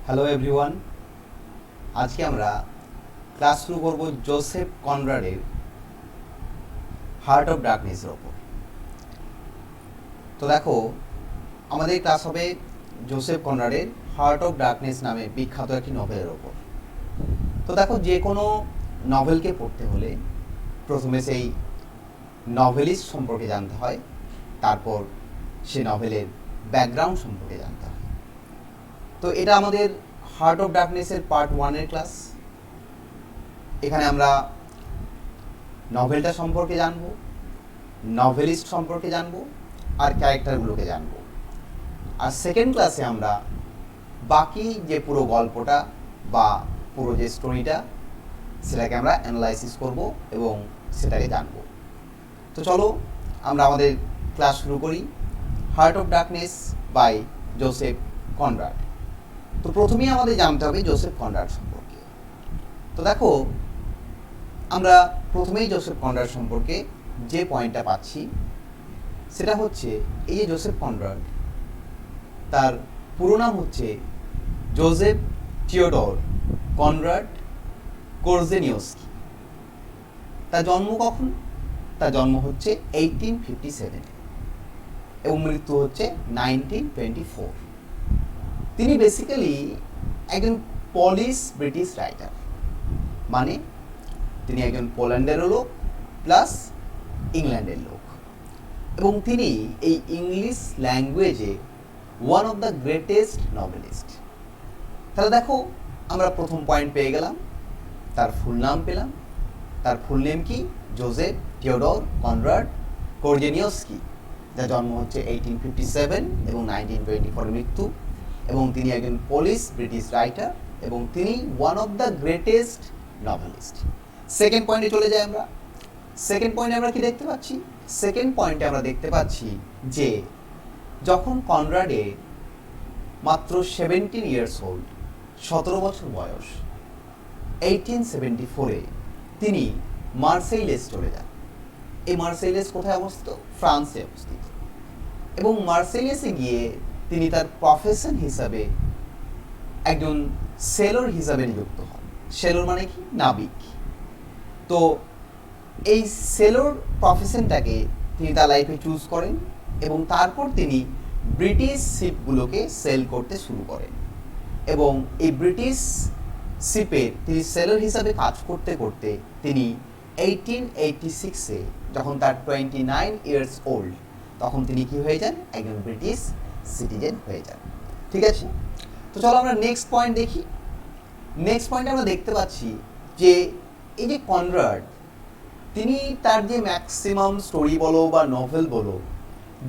Hello everyone, আজকে আমরা class শুরু করব জোসেফ কনরাডের হার্ট অফ ডার্কনেসের ওপর। তো দেখো, আমাদের ক্লাস হবে জোসেফ কনরাডের হার্ট অফ ডার্কনেস নামে বিখ্যাত একটি নভেলের ওপর। তো দেখো, যে কোনো নভেলকে পড়তে হলে প্রথমে সেই নভেলিস্ট সম্পর্কে জানতে হয়, তারপর সে নভেলের ব্যাকগ্রাউন্ড সম্পর্কে জানতে হয়। তো এটা আমাদের হার্ট অফ ডার্কনেসের পার্ট 1-এর ক্লাস। এখানে আমরা নভেলটা সম্পর্কে জানব, নভেলিস্ট সম্পর্কে জানব, আর ক্যারেক্টারগুলোকে জানব। আর সেকেন্ড ক্লাসে আমরা বাকি যে পুরো গল্পটা বা পুরো যে স্টোরিটা সেটাকে আমরা অ্যানালাইসিস করব এবং সেটাকে জানব। তো চলো আমরা আমাদের ক্লাস শুরু করি। Heart of Darkness by Joseph Conrad. তো প্রথমেই আমাদের জানতে হবে জোসেফ কনরাড সম্পর্কে। তো দেখো, আমরা প্রথমেই জোসেফ কনরাড সম্পর্কে যে পয়েন্টটা পাচ্ছি সেটা হচ্ছে এই যে জোসেফ কনরাড, তার পুরো নাম হচ্ছে জোসেফ থিওডর কনরাড কোরজেনিয়স্কি। তার জন্ম কখন? তার জন্ম হচ্ছে 1857 এবং মৃত্যু হচ্ছে 1924। তিনি বেসিক্যালি একজন পলিশ ব্রিটিশ রাইটার, মানে তিনি একজন পোল্যান্ডেরও লোক প্লাস ইংল্যান্ডের লোক, এবং তিনি এই ইংলিশ ল্যাঙ্গুয়েজে one of the greatest novelist. তাহলে দেখো, আমরা প্রথম পয়েন্ট পেয়ে গেলাম, তার ফুল নাম পেলাম। তার ফুল নেম কি? জোসেফ থিওডর কনরাড কোরজেনিয়স্কি, যার জন্ম হচ্ছে 1857 এবং 1924 মৃত্যু, এবং তিনি একজন পোলিশ ব্রিটিশ রাইটার এবং তিনি one of the greatest novelist. Second পয়েন্টে চলে যাই আমরা। সেকেন্ড পয়েন্টে আমরা কি দেখতে পাচ্ছি? সেকেন্ড পয়েন্টে আমরা দেখতে পাচ্ছি যে যখন কনরাডের মাত্র 17 ইয়ার্স ওল্ড, 17 বছর বয়স, 1874-এ তিনি মার্সেইলেস চলে যান। এই মার্সেইলেস কোথায় অবস্থিত? ফ্রান্সে অবস্থিত। এবং মার্সেইলেসে গিয়ে তিনি তার প্রফেশন হিসাবে একজন সেলর হিসাবে নিযুক্ত হন। সেলর মানে কি? নাবিক। তো এই সেলর প্রফেশনটাকে তিনি তার লাইফে চুজ করেন এবং তারপর তিনি ব্রিটিশ শিপগুলোকে সেল করতে শুরু করেন। এবং এই ব্রিটিশ শিপের তিনি সেলর হিসাবে কাজ করতে করতে তিনি 1886-এ যখন তার 29 ইয়ার্স ওল্ড, তখন তিনি কি হয়ে যান? একজন ব্রিটিশ সিটিজেন হয়ে যান। ঠিক আছে, তো চলো আমরা নেক্সট পয়েন্ট দেখি। নেক্সট পয়েন্টে আমরা দেখতে পাচ্ছি যে এই যে কনরাড, তিনি তার যে ম্যাক্সিমাম স্টোরি বলো বা নভেল বলো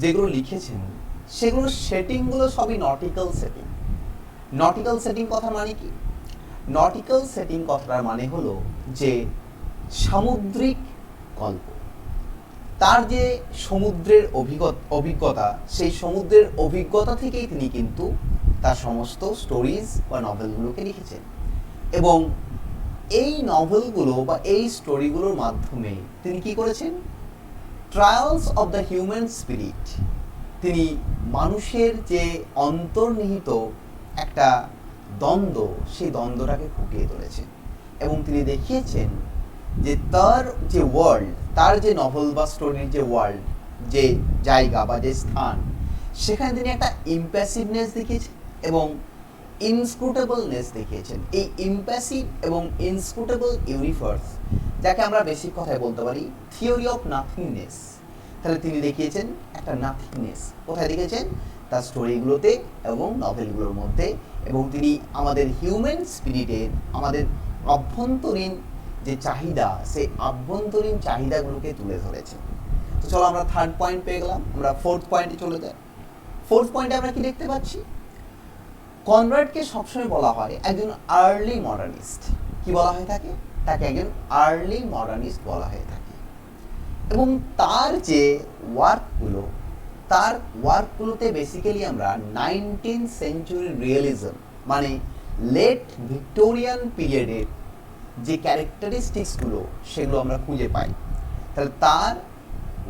যেগুলো লিখেছেন, সেগুলোর সেটিংগুলো সবই নটিক্যাল সেটিং। নটিক্যাল সেটিং কথা মানে কি? নটিক্যাল সেটিং কথাটার মানে হলো যে সামুদ্রিক গল্প। তার যে সমুদ্রের অভিজ্ঞতা, সেই সমুদ্রের অভিজ্ঞতা থেকেই তিনি কিন্তু তার সমস্ত স্টোরিজ বা নভেলগুলোকে লিখেছেন। এবং এই নভেলগুলো বা এই স্টোরিগুলোর মাধ্যমে তিনি কি করেছেন? Trials of the human spirit, তিনি মানুষের যে অন্তর্নিহিত একটা দ্বন্দ্ব, সেই দ্বন্দ্বটাকে ফুটিয়ে তুলেছেন। এবং তিনি দেখিয়েছেন যে তার যে ওয়ার্ল্ড, তার যে নভেল বা স্টোরির যে ওয়ার্ল্ড, যে জায়গা বা যে স্থান, সেখানে তিনি একটা ইম্প্যাসিভনেস দেখিয়েছেন এবং ইনস্ক্রুটেবলনেস দেখিয়েছেন। এই ইম্প্যাসিভ এবং ইনস্ক্রুটেবল ইউনিভার্স, যাকে আমরা বেশি কথায় বলতে পারি থিওরি অফ নাথিংনেস, তাহলে তিনি দেখিয়েছেন একটা নাথিংনেস। কোথায় দেখিয়েছেন? তার স্টোরিগুলোতে এবং নভেলগুলোর মধ্যে। এবং তিনি আমাদের হিউম্যান স্পিরিটের, আমাদের অভ্যন্তরীণ যে চাহিদা, সেই অভ্যন্তরীণ চাহিদাগুলোকে তুলে ধরেছেন। তো চলো আমরা থার্ড পয়েন্ট পেয়ে গেলাম, আমরা ফোর্থ পয়েন্টে চলে যাই। ফোর্থ পয়েন্টে আমরা কি দেখতে পাচ্ছি? কনরাডকে সবসময় বলা হয় একজন আর্লি মডার্নিস্ট। কি বলা হয়ে থাকে? তাকে একজন আর্লি মডার্নিস্ট বলা হয়ে থাকে। এবং তার যে ওয়ার্কগুলো, তার ওয়ার্কগুলোতে বেসিক্যালি আমরা 19th সেঞ্চুরি রিয়েলিজম, মানে লেট ভিক্টোরিয়ান পিরিয়ডের যে ক্যারেক্টারিস্টিক্সগুলো, সেগুলো আমরা খুঁজে পাই। তাহলে তার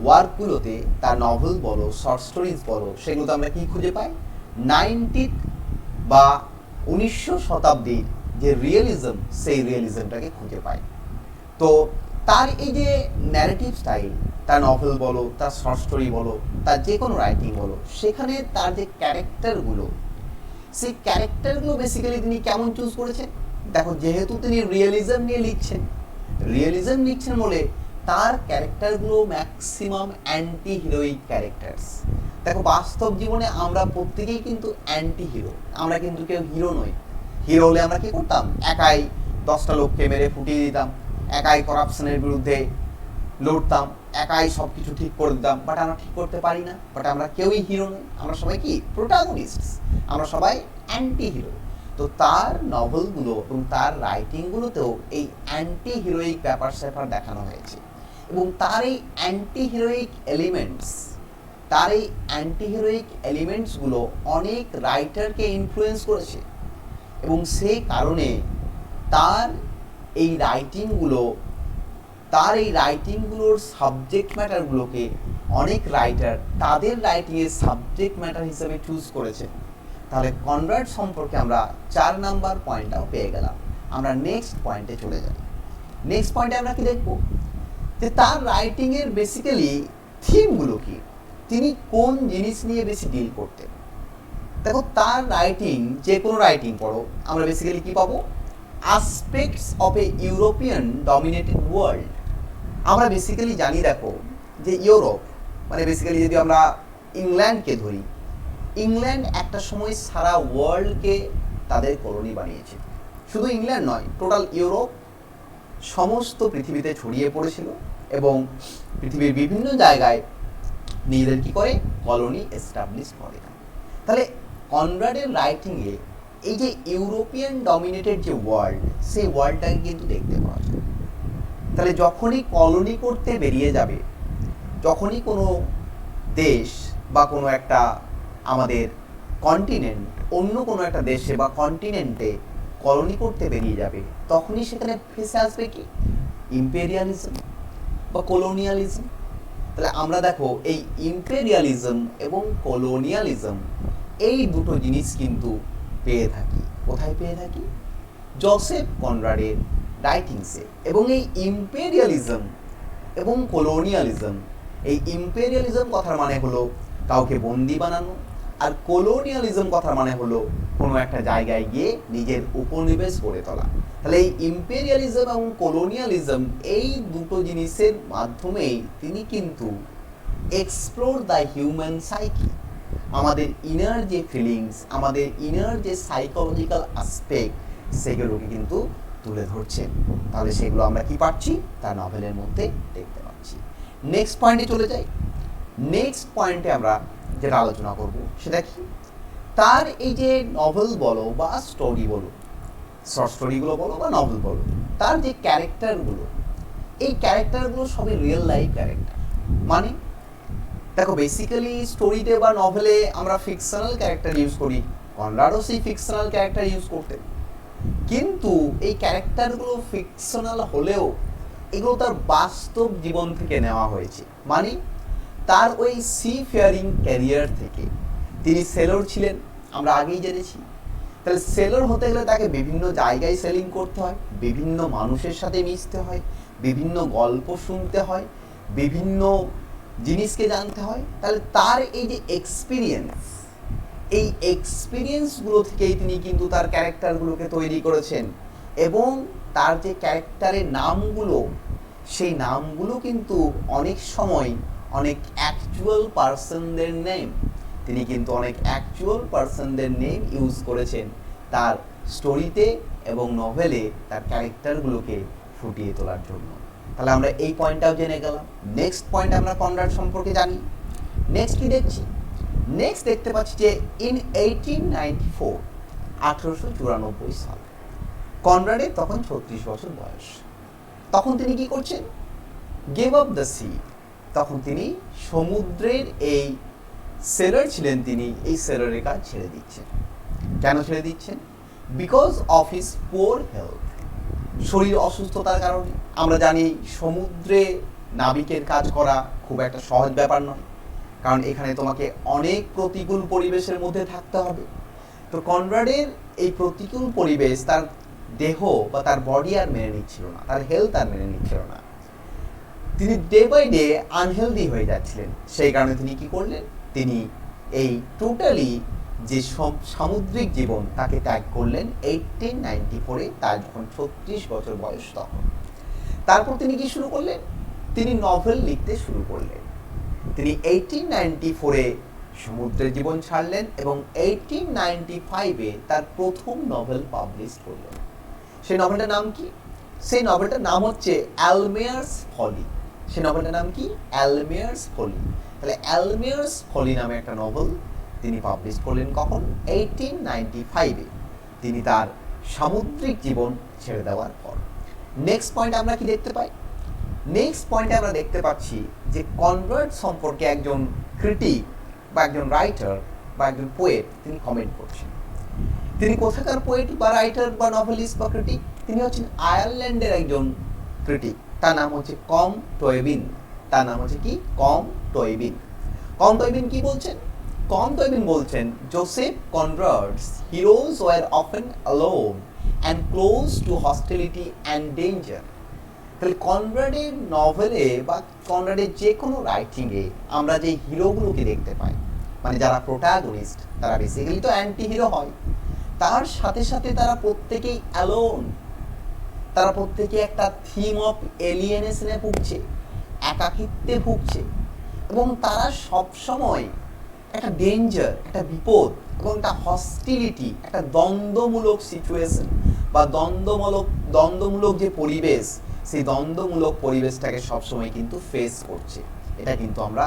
ওয়ার্কগুলোতে, তার নভেল বলো, শর্ট স্টোরিজ বলো, সেগুলোতে আমরা কি খুঁজে পাই? 90th বা 1900 শতাব্দীর যে রিয়েলিজম, সেই রিয়েলিজমটাকে খুঁজে পায়। তো তার এই যে ন্যারেটিভ স্টাইল, তার নভেল বলো, তার শর্ট স্টোরি বলো, তার যে কোনো রাইটিং বলো, সেখানে তার যে ক্যারেক্টারগুলো, সেই ক্যারেক্টারগুলো বেসিক্যালি তিনি কেমন চুজ করেছেন? দেখো, যেহেতু তিনি রিয়েলিজম নিয়ে লিখছেন বলে তার ক্যারেক্টারগুলো ম্যাক্সিমাম অ্যান্টি হিরোইক ক্যারেক্টার্স। দেখো, বাস্তব জীবনে আমরা প্রত্যেকেই কিন্তু অ্যান্টি হিরো, আমরা কিন্তু কেউ হিরো নই। হিরো হলে আমরা কি করতাম? একাই 10টা লোককে মেরে ফুটিয়ে দিতাম, একাই করাপশনের বিরুদ্ধে লড়তাম, একাই সব কিছু ঠিক করে দিতাম। বাট আমরা ঠিক করতে পারি না, বাট আমরা কেউই হিরো নই, আমরা সবাই কি প্রোটাগনিস্ট, আমরা সবাই অ্যান্টি হিরো। তো তার নভেলগুলো এবং তার রাইটিংগুলোতেও এই অ্যান্টি হিরোইক ব্যাপার স্যাপার দেখানো হয়েছে। এবং তার এই অ্যান্টি হিরোইক এলিমেন্টসগুলো অনেক রাইটারকে ইনফ্লুয়েন্স করেছে। এবং সেই কারণে তার এই রাইটিংগুলোর সাবজেক্ট ম্যাটারগুলোকে অনেক রাইটার তাদের রাইটিংয়ের সাবজেক্ট ম্যাটার হিসেবে চুজ করেছে। তাহলে কনরাড সম্পর্কে আমরা 4 নাম্বার পয়েন্টটাও পেয়ে গেলাম। আমরা নেক্সট পয়েন্টে চলে যাই। নেক্সট পয়েন্টে আমরা কি দেখব? যে তার রাইটিংয়ের বেসিক্যালি থিমগুলো কি, তিনি কোন জিনিস নিয়ে বেশি ডিল করতেন। দেখো, তার রাইটিং, যে কোনো রাইটিং পড়ো, আমরা বেসিক্যালি কি পাবো? Aspects of a European dominated world. আমরা বেসিক্যালি জানি, দেখো, যে ইউরোপ মানে বেসিক্যালি যদি আমরা ইংল্যান্ডকে ধরি, ইংল্যান্ড একটা সময় সারা ওয়ার্ল্ডকে তাদের কলোনি বানিয়েছে। শুধু ইংল্যান্ড নয়, টোটাল ইউরোপ সমস্ত পৃথিবীতে ছড়িয়ে পড়েছিল এবং পৃথিবীর বিভিন্ন জায়গায় নিজেদের কি করে কলোনি এস্টাবলিশ করে। তাহলে কনরাডের রাইটিংয়ে এই যে ইউরোপিয়ান ডমিনেটেড যে ওয়ার্ল্ড, সেই ওয়ার্ল্ডটাকে কিন্তু দেখতে পাওয়া যায়। তাহলে যখনই কলোনি করতে বেরিয়ে যাবে, যখনই কোনো দেশ বা কোনো একটা আমাদের কন্টিনেন্ট অন্য কোনো একটা দেশে বা কন্টিনেন্টে কলোনি করতে বেরিয়ে যাবে, তখনই সেখানে ফেসে আসবে কি? ইম্পেরিয়ালিজম বা কলোনিয়ালিজম। তাহলে আমরা দেখো, এই ইম্পেরিয়ালিজম এবং কলোনিয়ালিজম, এই দুটো জিনিস কিন্তু পেয়ে থাকি। কোথায় পেয়ে থাকি? জোসেফ কনরাডের রাইটিংসে। এবং এই ইম্পেরিয়ালিজম এবং কলোনিয়ালিজম, এই ইম্পেরিয়ালিজম কথার মানে হলো কাউকে বন্দি বানানো, আর কলোনিয়ালিজম কথার মানে হলো কোনো একটা জায়গায় গিয়ে নিজের উপনিবেশ গড়ে তোলা। তাহলে এই ইম্পেরিয়ালিজম এবং কলোনিয়ালিজম, এই দুটো জিনিসের মাধ্যমেই তিনি কিন্তু এক্সপ্লোর দ্য হিউম্যান সাইকি, আমাদের ইনার যে ফিলিংস, আমাদের ইনার যে সাইকোলজিক্যাল অ্যাসপেক্ট, সেগুলোকে কিন্তু তুলে ধরছেন। তাহলে সেগুলো আমরা কি পাচ্ছি? তার নভেলের মধ্যে দেখতে পাচ্ছি। নেক্সট পয়েন্টে চলে যাই। নেক্সট পয়েন্টে আমরা যেটা আলোচনা করব সেটা কি? তার এই যে নভেল বলো বা স্টোরি বলো, শর্ট স্টোরিগুলো বলো বা নভেল বলো, তার যে ক্যারেক্টারগুলো, এই ক্যারেক্টারগুলো সবই রিয়েল লাইফ ক্যারেক্টার। মানে দেখো, বেসিক্যালি স্টোরিতে বা নভেলে আমরা ফিকশনাল ক্যারেক্টার ইউজ করি, কনরাডও সেই ফিকশনাল ক্যারেক্টার ইউজ করতেন। কিন্তু এই ক্যারেক্টারগুলো ফিকশনাল হলেও এগুলো তার বাস্তব জীবন থেকে নেওয়া হয়েছে। মানে তার ওই সি ফেয়ারিং ক্যারিয়ার থেকে। তিনি সেলর ছিলেন, আমরা আগেই জেনেছি। তাহলে সেলর হতে গেলে তাকে বিভিন্ন জায়গায় সেলিং করতে হয়, বিভিন্ন মানুষের সাথে মিশতে হয়, বিভিন্ন গল্প শুনতে হয়, বিভিন্ন জিনিসকে জানতে হয়। তাহলে তার এই যে এক্সপিরিয়েন্স, এই এক্সপিরিয়েন্সগুলো থেকেই তিনি কিন্তু তার ক্যারেক্টারগুলোকে তৈরি করেছেন। এবং তার যে ক্যারেক্টারের নামগুলো, সেই নামগুলো কিন্তু অনেক সময় অনেক অ্যাকচুয়াল পার্সনদের নেম, তিনি কিন্তু অনেক অ্যাকচুয়াল পার্সনদের নেম ইউজ করেছেন তার স্টোরিতে এবং নভেলে তার ক্যারেক্টারগুলোকে ফুটিয়ে তোলার জন্য। তাহলে আমরা এই পয়েন্টটাও জেনে গেলাম। নেক্সট পয়েন্ট আমরা কনরাড সম্পর্কে জানি। নেক্সট কি দেখছি? নেক্সট দেখতে পাচ্ছি যে ইন 1894, 1894 সাল, কনরাডের তখন 36 বছর বয়স। তখন তিনি কি করছেন? Gave up the sea. তখন তিনি সমুদ্রের এই সেলার ছিলেন, তিনি এই সেলারের কাজ ছেড়ে দিচ্ছেন। কেন ছেড়ে দিচ্ছেন? Because of his poor health, শরীর অসুস্থতার কারণে। আমরা জানি সমুদ্রে নাবিকের কাজ করা খুব একটা সহজ ব্যাপার নয়, কারণ এখানে তোমাকে অনেক প্রতিকূল পরিবেশের মধ্যে থাকতে হবে। তো কনরাডের এই প্রতিকূল পরিবেশ তার দেহ বা তার বডি আর মেনে নিচ্ছিল না, তার হেলথ আর মেনে নিচ্ছিল না। তিনি ডে বাই ডে আনহেলদি হয়ে যাচ্ছিলেন। সেই কারণে তিনি কি করলেন, তিনি এই টোটালি যে সব সামুদ্রিক জীবন তাকে ত্যাগ করলেন 1894-এ, তার যখন 36 বছর বয়স তখন। তারপর তিনি কি শুরু করলেন, তিনি নভেল লিখতে শুরু করলেন। তিনি 1894-এ সমুদ্রের জীবন ছাড়লেন এবং 1895-এ তার প্রথম নভেল পাবলিশ করলেন। সেই নভেলটার নাম কি? সেই নভেলটার নাম হচ্ছে অ্যালমেয়ার্স ফলি। সেই নভেলটার নাম কি? অ্যালমেয়ার্স ফলি। তাহলে অ্যালমেয়ার্স ফলি নামে একটা নভেল তিনি পাবলিশ করলেন কখন? 1895-এ, তিনি তার সামুদ্রিক জীবন ছেড়ে দেওয়ার পর। নেক্সট পয়েন্ট আমরা কি দেখতে পাই? নেক্সট পয়েন্টে আমরা দেখতে পাচ্ছি যে কনরাড সম্পর্কে একজন ক্রিটিক বা একজন রাইটার বা একজন পোয়েট তিনি কমেন্ট করছেন। তিনি কোথাকার পোয়েট বা রাইটার বা নভেলিস্ট বা ক্রিটিক? তিনি হচ্ছেন আয়ারল্যান্ডের একজন ক্রিটিক। তার নাম হচ্ছে কম টয়েবিন। তার নাম হচ্ছে কি? কম টয়েবিন। কম টয়েবিন কি বলছেন? কম টয়েবিন বলছেন, Joseph Conrad's heroes were often alone and close to hostility and danger. তাহলে কনরাডের নভেলে বা কনরাডের যে কোনো রাইটিংয়ে আমরা যে হিরোগুলোকে দেখতে পাই, মানে যারা প্রোটাগনিস্ট, তারা বেসিক্যালি তো অ্যান্টি হিরো হয়। তার সাথে সাথে তারা প্রত্যেকেই অ্যালোন, তারা প্রত্যেকে একটা থিম অফ এলিয়েনেশনে ভুগছে, একাকিত্বে ভুগছে, এবং তারা সবসময় একটা ডেঞ্জার, একটা বিপদ এবং একটা হস্টিলিটি, একটা দ্বন্দ্বমূলক সিচুয়েশন বা দ্বন্দ্বমূলক যে পরিবেশ, সেই দ্বন্দ্বমূলক পরিবেশটাকে সবসময় কিন্তু ফেস করছে। এটা কিন্তু আমরা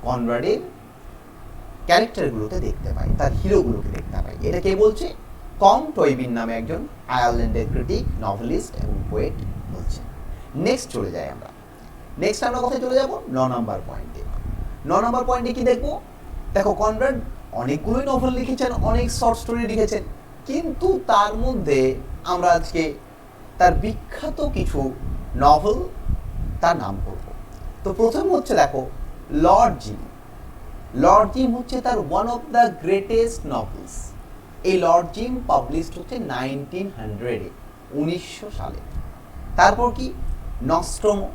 কনরাডের ক্যারেক্টারগুলোতে দেখতে পাই, তার হিরোগুলোকে দেখতে পাই। এটা কে বলছে? কম টয়েবিন নামে একজন আয়ারল্যান্ডের ক্রিটিক, নভেলিস্ট এবং পোয়েট বলছে। নেক্সট চলে যাই আমরা। নেক্সট আমরা কোথায় চলে যাব? 9 নম্বর পয়েন্টে। 9 নম্বর পয়েন্টে কি দেখবো? দেখো, কনরাড অনেকগুলোই নভেল লিখেছেন, অনেক শর্ট স্টোরি লিখেছেন, কিন্তু তার মধ্যে আমরা আজকে তার বিখ্যাত কিছু নভেল তার নাম করব। তো প্রথম হচ্ছে, দেখো, লর্ড জিম। লর্ড জিম হচ্ছে তার one of the greatest novels. এই লর্ড জিম পাবলিশড হচ্ছে 1900-এ, 1900 সালে। তারপর কি? নস্ট্রোমো।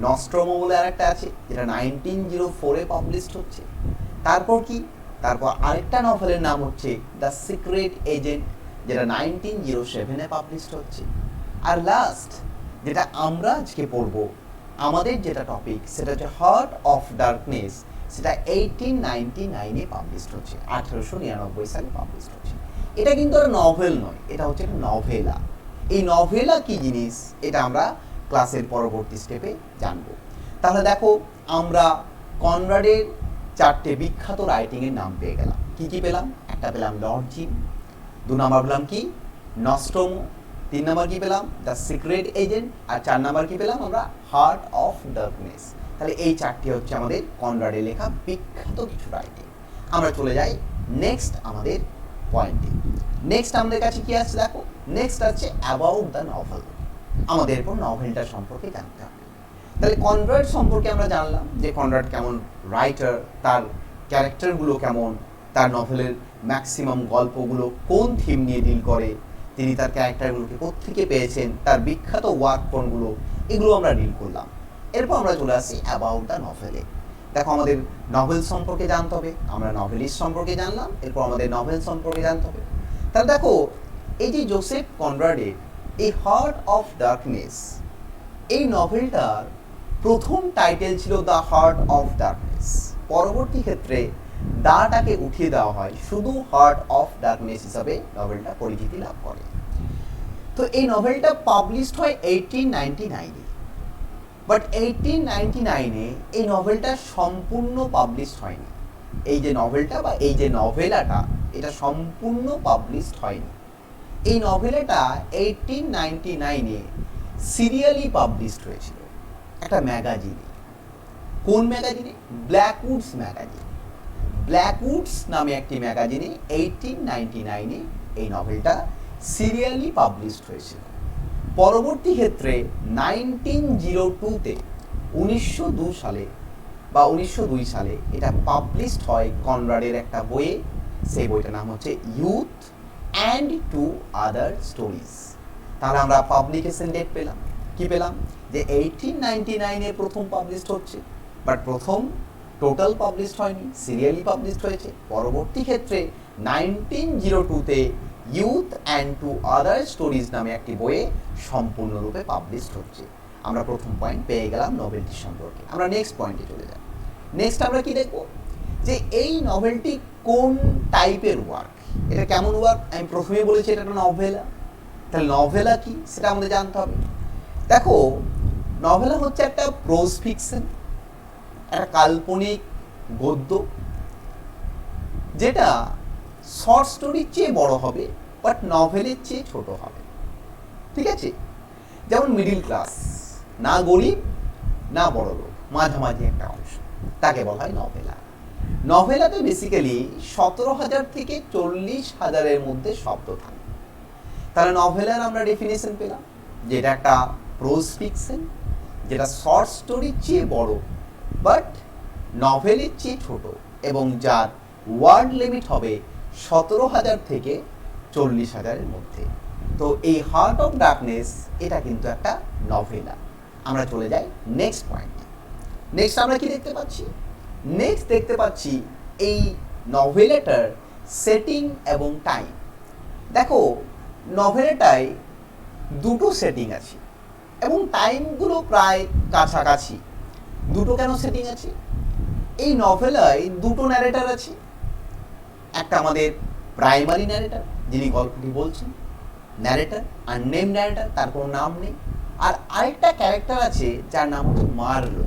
নস্ট্রোমো বলে আরেকটা আছে, যেটা 1904-এ পাবলিশড হচ্ছে। তারপর কি? তারপর আরেকটা নভেলের নাম হচ্ছে দ্য সিক্রেট এজেন্ট, যেটা 1907-এ পাবলিশড হচ্ছে। আর লাস্ট যেটা আমরা আজকে পড়ব, আমাদের যেটা টপিক, সেটা হচ্ছে হার্ট অফ ডার্কনেস, সেটা 1899-এ পাবলিশড হচ্ছে, 1899 সালে পাবলিশড হচ্ছে। এটা কিন্তু আর নভেল নয়, এটা হচ্ছে একটা নভেলা। এই নভেলা কি জিনিস, এটা আমরা ক্লাসের পরবর্তী স্টেপে জানবো। তাহলে দেখো, আমরা কনরাডের 4টে বিখ্যাত রাইটিংয়ের নাম পেয়ে গেলাম। কি কি পেলাম? একটা পেলাম লর্ড জিম, 2 নম্বর পেলাম কি? নস্ট্রোমো, 3 নম্বর কি পেলাম? দ্য সিক্রেট এজেন্ট, আর 4 নম্বর কি পেলাম আমরা? Heart of darkness. তাহলে এই 4টি হচ্ছে আমাদের কনরাডের লেখা বিখ্যাত কিছু রাইটিং। আমরা চলে যাই নেক্সট আমাদের পয়েন্টে। নেক্সট আমাদের কাছে কি আছে? দেখো, নেক্সট আছে অ্যাবাউট দ্য নভেল। আমাদের এরপর নভেলটা সম্পর্কে জানতে হবে। তাহলে কনরাড সম্পর্কে আমরা জানলাম যে কনরাড কেমন রাইটার, তার ক্যারেক্টারগুলো কেমন, তার নভেলের ম্যাক্সিমাম গল্পগুলো কোন থিম নিয়ে ডিল করে, তিনি তার ক্যারেক্টারগুলোকে কোত্থেকে পেয়েছেন, তার বিখ্যাত ওয়ার্ক কোনগুলো, এগুলো আমরা ডিল করলাম। এরপর আমরা চলে আসি অ্যাবাউট দ্য নভেলে। দেখো, আমাদের নভেল সম্পর্কে জানতে হবে, আমরা নভেলিস্ট সম্পর্কে জানলাম, এরপর আমাদের নভেল সম্পর্কে জানতে হবে। তাহলে দেখো, এই যে জোসেফ কনরাডের এই হার্ট অফ ডার্কনেস, এই নভেলটার প্রথম টাইটেল ছিল দ্য হার্ট অফ ডার্কনেস। পরবর্তী ক্ষেত্রে দাটাকে উঠিয়ে দেওয়া হয়, শুধু হার্ট অফ ডার্কনেস হিসাবে নভেলটা পরিচিতি লাভ করে। তো এই নভেলটা পাবলিশড হয় 1899-এ, বাট 1899-এ এই নভেলটা সম্পূর্ণ পাবলিশড হয়নি। এই যে নভেলটা বা এই যে নভেলাটা, এটা সম্পূর্ণ পাবলিশড হয়নি। এই নভেলাটা 1899-এ সিরিয়ালি পাবলিশড হয়েছিল একটা ম্যাগাজিনে। কোন ম্যাগাজিনে? ব্ল্যাকউডস ম্যাগাজিন। ব্ল্যাকউডস নামে একটি ম্যাগাজিনে 1899-এ এই নভেলটা সিরিয়ালি পাবলিশড হয়েছিল। পরবর্তী ক্ষেত্রে 1902-তে 1902 সালে বা 1902 সালে এটা পাবলিশড হয় কনরাডের একটা বইয়ে। সেই বইটার নাম হচ্ছে youth and two other stories. তাহলে আমরা পাবলিকেশন ডেট পেলাম, কি পেলাম, যে 1899-এ প্রথম পাবলিশড হচ্ছে, বাট প্রথম টোটাল পাবলিশড হয়নি, সিরিয়ালি পাবলিশড হয়েছে। পরবর্তী ক্ষেত্রে 1902-তে youth and two other stories নামে একটি বইয়ে সম্পূর্ণরূপে পাবলিশড হচ্ছে। আমরা প্রথম পয়েন্ট পেয়ে গেলাম নভেলটি সম্পর্কে। আমরা নেক্সট পয়েন্টে চলে যাই। নেক্সট আমরা কি দেখব, যে এই নভেলটি কোন টাইপের ওয়ার্ক, এটা কেমন ওয়ার্ক। আমি প্রথমেই বলেছি এটা একটা নভেলা। তাহলে নভেলা কি সেটা আমাদের জানতে হবে। দেখো, নভেলা হচ্ছে একটা প্রোজ ফিকশন, একটা কাল্পনিক গদ্য, যেটা শর্ট স্টোরির চেয়ে বড় হবে বাট নভেলের চেয়ে ছোট হবে। ঠিক আছে, যেমন মিডিল ক্লাস, না গরিব না বড় লোক, মাঝামাঝি একটা অংশ, তাকে বলা হয় নভেলা। নভেলাতে বেসিক্যালি 17,000 থেকে 40,000-এর মধ্যে শব্দ থাকে। তাহলে নভেলার আমরা ডেফিনেশন পেলাম, যেটা একটা প্রোজ ফিকশন, যেটা শর্ট স্টোরির চেয়ে বড় বাট নভেলের চেয়ে ছোট, এবং যার ওয়ার্ড লিমিট হবে 17,000 থেকে 40,000-এর মধ্যে। তো এই হার্ট অফ ডার্কনেস এটা কিন্তু একটা নভেলা। আমরা চলে যাই নেক্সট পয়েন্টে। নেক্সট আমরা কি দেখতে পাচ্ছি, নেক্সট দেখতে পাচ্ছি এই নভেলাটার সেটিং এবং টাইম। দেখো, নভেলাটায় দুটো সেটিং আছে এবং টাইমগুলো প্রায় কাছাকাছি। দুটো কেন সেটিং আছে, এই নভেলায় দুটো ন্যারেটার আছে। একটা আমাদের প্রাইমারি ন্যারেটার, যিনি গল্পটি বলছেন, ন্যারেটার আননেম ন্যারেটার, তার কোনো নাম নেই। আর আরেকটা ক্যারেক্টার আছে যার নাম হচ্ছে মার্লো।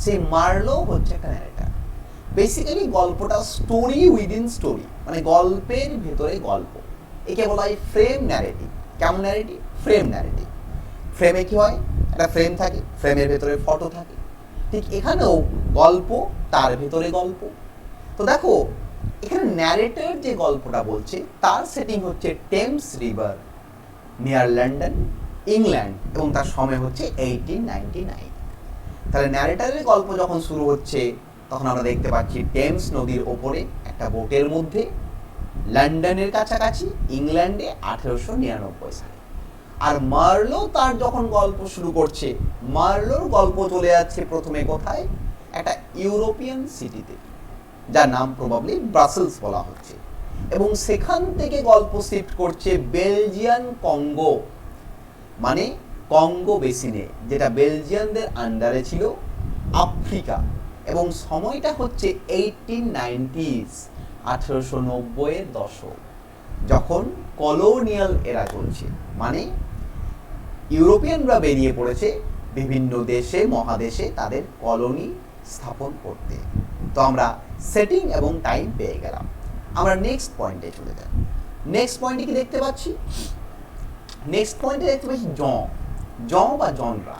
সেই মার্লো হচ্ছে একটা ন্যারেটার। বেসিক্যালি গল্পটা স্টোরি উইদিন স্টোরি, মানে গল্পের ভেতরে গল্প। একে বলা হয় ফ্রেম ন্যারেটিভ। কেমন ন্যারেটিভ, ফ্রেম ন্যারেটিভ। ফ্রেমে কি হয়, একটা ফ্রেম থাকে, ফ্রেমের ভেতরে ফটো থাকে। ঠিক এখানেও গল্প, তার ভেতরে গল্প। তো দেখো, এখানে ন্যারেটর যে গল্পটা বলছে তার সেটিং হচ্ছে Thames river near London, England, এবং তার সময় হচ্ছে 1899। তাহলে ন্যারেটরের গল্প যখন শুরু হচ্ছে তখন আমরা দেখতে পাচ্ছি টেমস নদীর ওপরে একটা বোটের মধ্যে, লন্ডনের কাছাকাছি, ইংল্যান্ডে 1899 সালে। আর মার্লো তার যখন গল্প শুরু করছে, মার্লোর গল্প চলে যাচ্ছে প্রথমে কোথায়, একটা ইউরোপিয়ান সিটিতে, যার নাম প্রবাবলি ব্রাসেলস বলা হচ্ছে, এবং সেখান থেকে গল্প শিফট করছে বেলজিয়ান কঙ্গো, মানে কঙ্গো বেসিনে, যেটা বেলজিয়ানদের আন্ডারে ছিল, আফ্রিকা। এবং সময়টা হচ্ছে 1890s, 1890-এর দশক, যখন কলোনিয়াল এরা চলছে, মানে ইউরোপিয়ানরা বেরিয়ে পড়েছে বিভিন্ন দেশে, মহাদেশে তাদের কলোনি স্থাপন করতে। তো আমরা সেটিং এবং টাইম পেয়ে গেলাম। আমরা নেক্সট পয়েন্টে চলে যাই। নেক্সট পয়েন্টে কি দেখতে পাচ্ছি, নেক্সট পয়েন্টে দেখতে পাচ্ছি জন বা জনরা,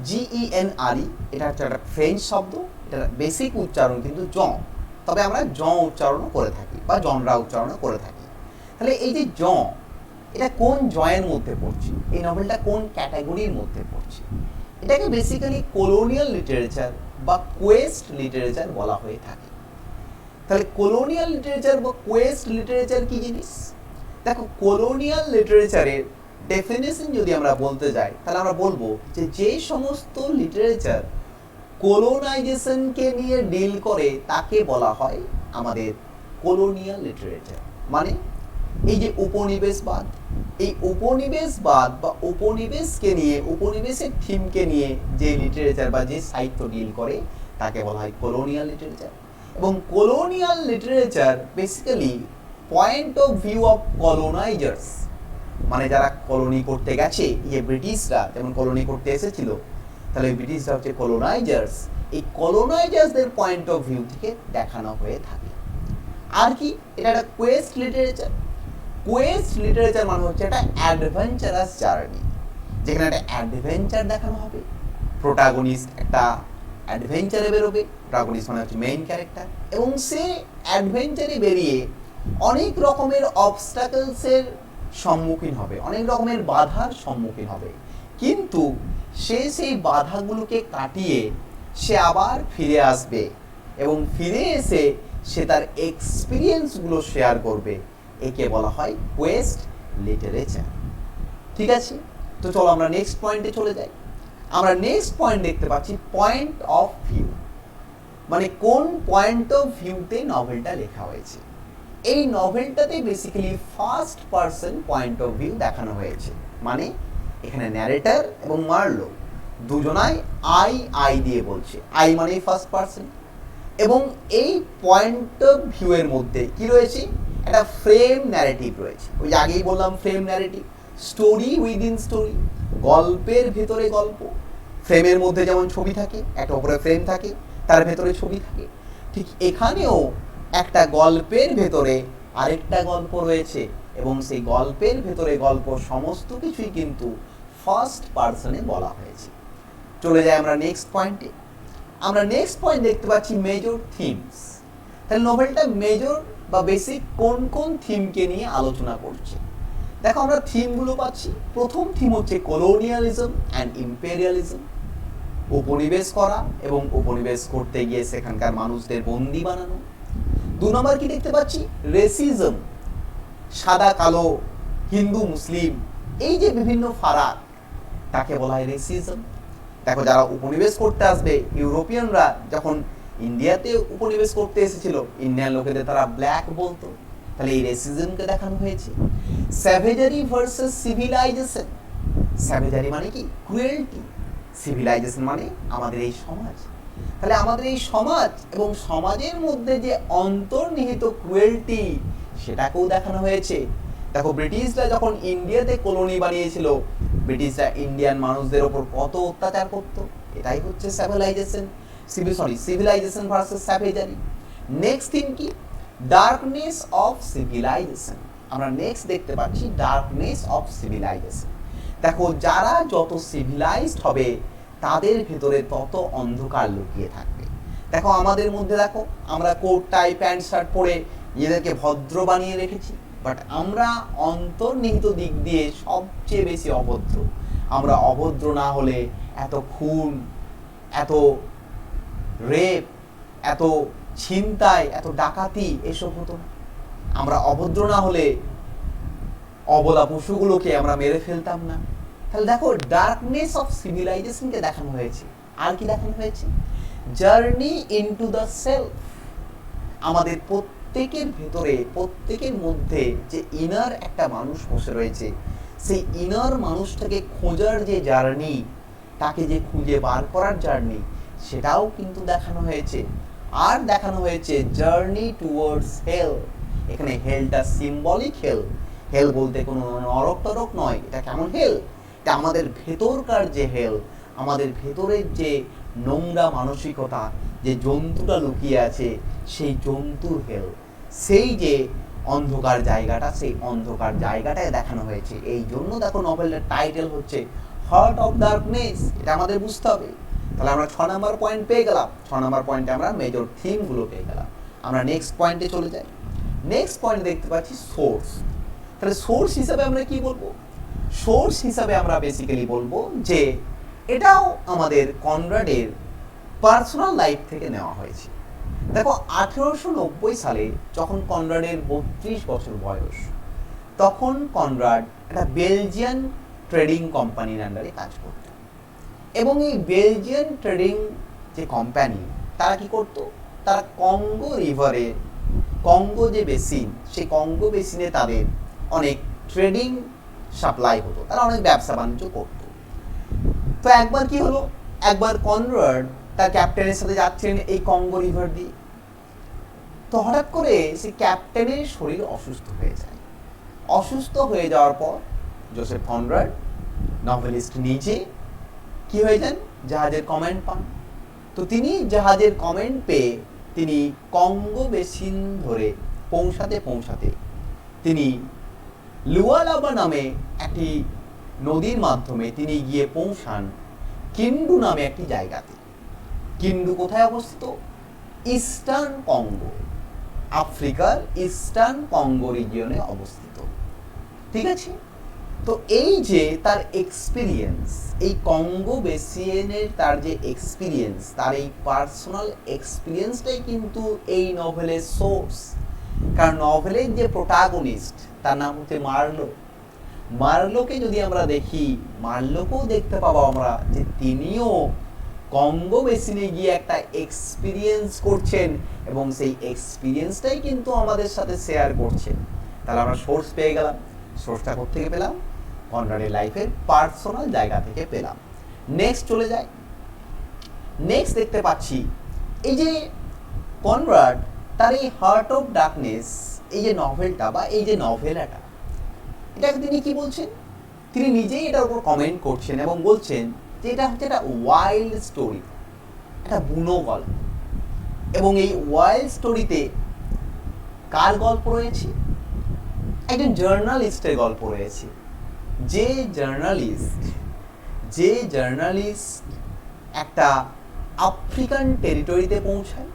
GENRE। এটা হচ্ছে একটা ফ্রেঞ্চ শব্দ, এটার বেসিক উচ্চারণ কিন্তু জন, তবে আমরা উচ্চারণও করে থাকি বা জনরা উচ্চারণও করে থাকি। তাহলে এই যে এটা কোন জয়ের মধ্যে পড়ছে, এই নভেলটা কোন ক্যাটাগরির মধ্যে পড়ছে, এটাকে বেসিক্যালি কলোনিয়াল লিটারেচার বা কোয়েস্ট লিটারেচার বলা হয়ে থাকে। তাহলে কলোনিয়াল লিটারেচার বা কোয়েস্ট লিটারেচার কি জিনিস, দেখো, কলোনিয়াল লিটারেচারের ডেফিনেশন যদি আমরা বলতে যাই তাহলে আমরা বলবো যে সমস্ত লিটারেচার কলোনাইজেশনকে নিয়ে ডিল করে তাকে বলা হয় আমাদের কলোনিয়াল লিটারেচার। মানে এই যে উপনিবেশবাদ, এই উপনিবেশবাদ বা উপনিবেশকে নিয়ে, উপনিবেশের থিমকে নিয়ে যে লিটারেচার বা যে সাহিত্য ডিল করে তাকে বলা হয় কলোনিয়াল লিটারেচার। এবং colonial literature basically point of view of colonisers, মানে যারা কলোনি করতে গেছে, যে ব্রিটিশরা যেমন কলোনি করতে এসেছিল, তাহলে ব্রিটিশরা হচ্ছে কলোনাইজার্স। এই কলোনাইজার্সদের পয়েন্ট অফ ভিউ থেকে দেখানো হয়ে থাকে। আর কি, এটা একটা কোয়েস্ট লিটারেচার। কোয়েস্ট লিটারেচার মানে হচ্ছে একটা অ্যাডভেঞ্চারাস জার্নি, যেখানে একটা অ্যাডভেঞ্চার দেখানো হবে, প্রোটাগনিস্ট একটা অ্যাডভেঞ্চারে বেরোবে, প্রোটাগনিস্ট মানে হচ্ছে মেইন ক্যারেক্টার, এবং সে অ্যাডভেঞ্চারে বেরিয়ে অনেক রকমের অবস্টাকলসের সম্মুখীন হবে, অনেক রকমের বাধার সম্মুখীন হবে, কিন্তু সে সেই বাধাগুলোকে কাটিয়ে সে আবার ফিরে আসবে এবং ফিরে এসে সে তার এক্সপিরিয়েন্সগুলো শেয়ার করবে একে বলা হয় কোয়েস্ট লিটারেচার। ঠিক আছে, তো চলো আমরা নেক্সট পয়েন্টে চলে যাই। আমরা নেক্সট পয়েন্ট দেখতে পাচ্ছি পয়েন্ট অফ ভিউ, মানে কোন পয়েন্ট অফ ভিউতে নভেলটা লেখা হয়েছে। এই নভেলটাতে basically first person point of view দেখানো হয়েছে, মানে এখানে ন্যারেটর এবং মার্লো দুজনাই আই দিয়ে বলছে, আই মানে ফার্স্ট পারসন। এবং এই পয়েন্ট অফ ভিউ এর মধ্যে কি রয়েছে, একটা ফ্রেম ন্যারেটিভ রয়েছে। ওই যে আগেই বললাম frame narrative, story within story, গল্পের ভেতরে গল্প। ফ্রেমের মধ্যে যেমন ছবি থাকে, একটা উপরে ফ্রেম থাকে, তার ভেতরে ছবি থাকে, ঠিক এখানেও একটা গল্পের ভেতরে আরেকটা গল্প রয়েছে, এবং সেই গল্পের ভেতরে গল্প সমস্ত কিছুই কিন্তু ফার্স্ট পারসনে বলা হয়েছে। চলে যাই আমরা নেক্সট পয়েন্টে। আমরা নেক্সট পয়েন্ট দেখতে পাচ্ছি মেজর থিমস। তাহলে নোভেলটা মেজর বা বেসিক কোন কোন থিমকে নিয়ে আলোচনা করছে। দেখো আমরা থিমগুলো পাচ্ছি। প্রথম থিম হচ্ছে কলোনিয়ালিজম অ্যান্ড ইম্পেরিয়ালিজম, উপনিবেশ করা এবং উপনিবেশ করতে গিয়ে সেখানকার মানুষদের বন্দি বানানো। 2 নম্বর কি দেখতে পাচ্ছি, রেসিজম, সাদা কালো, হিন্দু মুসলিম, এই যে বিভিন্ন ফারাক, তাকে বলা হয় রেসিজম। দেখো যারা উপনিবেশ করতে আসবে, ইউরোপিয়ানরা যখন ইন্ডিয়াতে উপনিবেশ করতে এসেছিল, ইন্ডিয়ান লোকেদের তারা ব্ল্যাক বলতো, তাহলে এই রেসিজমকে দেখানো হয়েছে। স্যাভেজারি ভার্সেস সিভিলাইজেশন, স্যাভেজারি মানে কি, ক্রুয়েলটি, সিভিলাইজেশন মানে আমাদের এই সমাজ। তাহলে আমাদের এই সমাজ এবং সমাজের মধ্যে যে অন্তর্নিহিত ক্রুয়েলটি, সেটাকেও দেখানো হয়েছে। দেখো ব্রিটিশরা যখন ইন্ডিয়াতে কলোনি বানিয়েছিল, ব্রিটিশরা ইন্ডিয়ান মানুষদের ওপর কত অত্যাচার করতো, এটাই হচ্ছে সিভিলাইজেশন ভার্সেস স্যাভেজারি। নেক্সট থিম কি, ডার্কনেস অফ সিভিলাইজেশন। আমরা নেক্সট দেখতে পাচ্ছি ডার্কনেস অফ সিভিলাইজেশন। দেখো যারা যত সিভিলাইজড হবে, তাদের ভেতরে তত অন্ধকার লুকিয়ে থাকবে। দেখো আমাদের মধ্যে দেখো আমরা কোট টাই প্যান্ট শার্ট পরে নিজেদেরকে ভদ্র বানিয়ে রেখেছি, বাট আমরা অন্তর্নিহিত দিক দিয়ে সবচেয়ে বেশি অভদ্র। আমরা অভদ্র না হলে এত খুন, এত রেপ, এত ছিনতাই, এত ডাকাতি এসব হতো না। আমরা অভদ্র না হলে অবলা পশুগুলোকে আমরা মেরে ফেলতাম না। তাহলে দেখো ডার্কনেস অফ সিভিলাইজেশনকে দেখানো হয়েছে। আর কি দেখানো হয়েছে, জার্নি ইনটু দ্য সেলফ। আমাদের প্রত্যেকের ভেতরে, প্রত্যেকের মধ্যে যে ইনার একটা মানুষ বসে রয়েছে, সেই ইনার মানুষটাকে খোঁজার যে জার্নি, তাকে যে খুঁজে বার করার জার্নি, সেটাও কিন্তু দেখানো হয়েছে। আর দেখানো হয়েছে জার্নি টুয়ার্ডস হেল। এখানে হেলটা সিম্বলিক হেল, হেল বলতে কোনো নরক টরক নয়। এটা কেমন হেল, এটা আমাদের ভেতরকার যে হেল, আমাদের ভেতরের যে নোংরা মানসিকতা, যে জন্তুটা লুকিয়ে আছে, সেই জন্তুর হেল, সেই যে অন্ধকার জায়গাটা, সেই অন্ধকার জায়গাটায় দেখানো হয়েছে। এই জন্য দেখো নভেলের টাইটেল হচ্ছে হার্ট অফ ডার্কনেস। এটা আমাদের বুঝতে হবে। তাহলে আমরা 6 নম্বর পয়েন্ট পেয়ে গেলাম। 6 নম্বর পয়েন্টে আমরা মেজর থিমগুলো পেয়ে গেলাম। আমরা নেক্সট পয়েন্টে চলে যাই। নেক্সট পয়েন্ট দেখতে পাচ্ছি সোর্স। তাহলে সোর্স হিসাবে আমরা কি বলবো, সোর্স হিসাবে আমরা বেসিক্যালি বলবো যে এটাও আমাদের কনরাডের পার্সোনাল লাইফ থেকে নেওয়া হয়েছে। দেখো 1890 সালে যখন কনরাডের 32 বছর বয়স, তখন কনরাড একটা বেলজিয়ান ট্রেডিং কোম্পানির আন্ডারে কাজ করত। এবং এই বেলজিয়ান ট্রেডিং যে কোম্পানি, তারা কি করতো, তারা কঙ্গো রিভারে, কঙ্গো যে বেসিন, সেই কঙ্গো বেসিনে তাদের অনেক ট্রেডিং সাপ্লাই হতো, তারা অনেক ব্যবসা বাণিজ্য করত। তো একবার কি হলো, একবার কনরাড তার ক্যাপ্টেনের সাথে যাচ্ছিলেন এই কঙ্গো রিভার দিয়ে। তো হঠাৎ করে সেই ক্যাপ্টেনের শরীর অসুস্থ হয়ে যায়। অসুস্থ হয়ে যাওয়ার পর জোসেফ কনরাড নভেলিস্ট নিজে কি হয়ে যান, জাহাজের কমেন্ট পান। তো তিনি জাহাজের কমেন্ট পেয়ে তিনি কঙ্গো বেসিন ধরে পৌঁছাতে তিনি লুয়ালাবা নামে একটি নদীর মাধ্যমে তিনি গিয়ে পৌঁছান কিন্ডু নামে একটি জায়গাতে। কিন্ডু কোথায় অবস্থিত, ইস্টার্ন কঙ্গো, আফ্রিকার ইস্টার্ন কঙ্গো রিজিয়নে অবস্থিত। ঠিক আছে, তো এই যে তার এক্সপিরিয়েন্স, এই কঙ্গো বেসিনের তার যে এক্সপিরিয়েন্স, তার এই পার্সোনাল এক্সপিরিয়েন্সটাই কিন্তু এই নভেলের সোর্স। কারণ নভেলের যে প্রোটাগনিস্ট তার নাম হচ্ছে মার্লো। মার্লোকে যদি আমরা দেখি, মার্লোকেও দেখতে পাবো আমরা যে তিনিও কঙ্গো বেসিনে গিয়ে একটা এক্সপিরিয়েন্স করছেন এবং সেই এক্সপিরিয়েন্সটাই কিন্তু আমাদের সাথে শেয়ার করছেন। তাহলে আমরা সোর্স পেয়ে গেলাম। সোর্সটা কোত্থেকে পেলাম? কনরাডের লাইফের পার্সোনাল জায়গা থেকে পেলাম। নেক্সট চলে যায়। নেক্সট দেখতে পাচ্ছি এই যে কনরাড তার এই হার্ট অফ ডার্কনেস, এই যে নভেলটা বা এই যে নভেলাটা, এটাকে তিনি কি বলছেন? তিনি নিজেই এটার উপর কমেন্ট করছেন এবং বলছেন যে এটা হচ্ছে একটা ওয়াইল্ড স্টোরি, একটা বুনো গল্প। এবং এই ওয়াইল্ড স্টোরিতে কার গল্প রয়েছে? একজন জার্নালিস্টের গল্প রয়েছে। যে জার্নালিস্ট একটা আফ্রিকান টেরিটরিতে পৌঁছায়,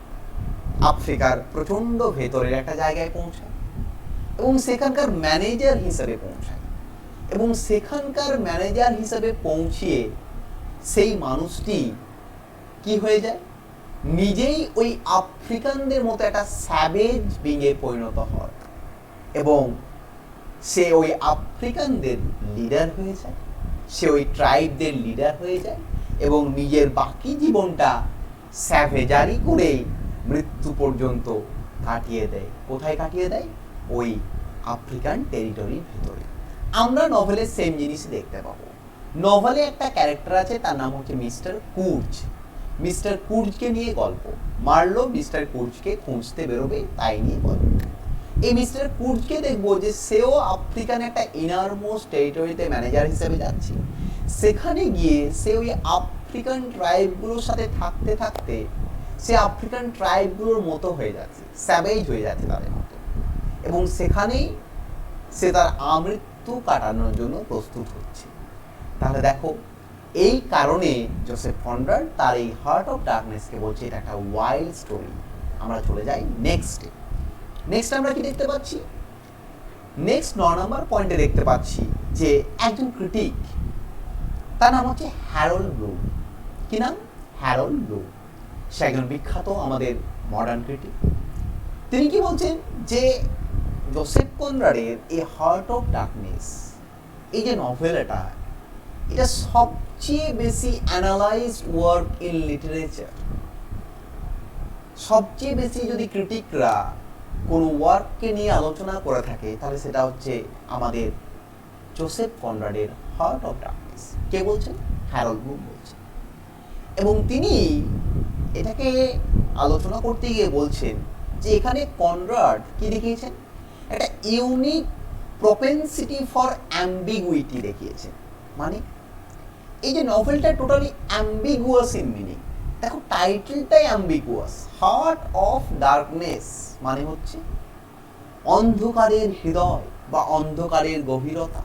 আফ্রিকার প্রচণ্ড ভেতরের একটা জায়গায় পৌঁছায় এবং সেখানকার ম্যানেজার হিসাবে পৌঁছায়। এবং সেখানকার ম্যানেজার হিসাবে পৌঁছিয়ে সেই মানুষটি কি হয়ে যায়? নিজেই ওই আফ্রিকানদের মতো একটা স্যাভেজ বিংয়ে পরিণত হয় এবং সে ওই আফ্রিকানদের লিডার হয়ে যায়, সে ওই ট্রাইবদের লিডার হয়ে যায় এবং নিজের বাকি জীবনটা স্যাভেজারি করে মৃত্যু পর্যন্ত কাটিয়ে দেয়। কোথায় কাটিয়ে দেয়? ওই আফ্রিকান টেরিটরির ভিতরে। আমরা নভেলের সেম জিনিসই দেখতে পাবো। নভেলে একটা ক্যারেক্টার আছে, তার নাম হচ্ছে মিস্টার কুর্জ। মিস্টার কুর্জকে নিয়ে গল্প। মার্লো মিস্টার কুর্জকে খুঁজতে বেরোবে, তাই নিয়ে গল্প। এই মিস্টার কুর্জকে দেখবো যে সেও আফ্রিকান একটা ইনারমোস্ট টেরিটরিতে ম্যানেজার হিসেবে যাচ্ছে। সেখানে গিয়ে সে ওই আফ্রিকান ট্রাইবগুলোর সাথে থাকতে থাকতে সে আফ্রিকান ট্রাইবগুলোর মতো হয়ে যাচ্ছে, স্যাভেজ হয়ে যাচ্ছে তাদের মতো। এবং সেখানেই সে তার আমৃত্যু কাটানোর জন্য প্রস্তুত হচ্ছে। তাহলে দেখো, এই কারণে জোসেফ কনরাড তার এই হার্ট অফ ডার্কনেসকে বলছে এটা একটা ওয়াইল্ড স্টোরি। আমরা চলে যাই নেক্সটে। নেক্সট আমরা কি দেখতে পাচ্ছি? নেক্সট 9 নম্বর পয়েন্টে দেখতে পাচ্ছি যে একজন ক্রিটিক, তার নাম হচ্ছে হ্যারল্ড ব্লুম। কি নাম? Harold Bloom. সে একজন বিখ্যাত আমাদের মডার্ন ক্রিটিক। তিনি কি বলছেন যে জোসেফ কনরাডের এই হার্ট অফ ডার্কনেস, এই যে নভেলাটা, এটা সবচেয়ে বেশি অ্যানালাইজড ওয়ার্ক ইন লিটারেচার। সবচেয়ে বেশি যদি ক্রিটিকরা কোনো ওয়ার্ককে নিয়ে আলোচনা করে থাকে তাহলে সেটা হচ্ছে আমাদের জোসেফ কনরাডের হার্ট অফ ডার্কনেস। কে বলছেন? হ্যারল্ড ব্লুম বলছেন। এবং তিনি এটাকে আলোচনা করতে গিয়ে বলছেন যে এখানে কনরাড কি দেখিয়েছেন? একটা ইউনিক প্রপেন্সিটি ফর অ্যাম্বিগুইটি দেখিয়েছেন। মানে এই যে নভেলটা টোটালি অ্যাম্বিগুয়াস ইন মিনিং। দেখো, টাইটেলটাই অ্যাম্বিগুয়াস। হার্ট অফ ডার্কনেস মানে হচ্ছে অন্ধকারের হৃদয় বা অন্ধকারের গভীরতা।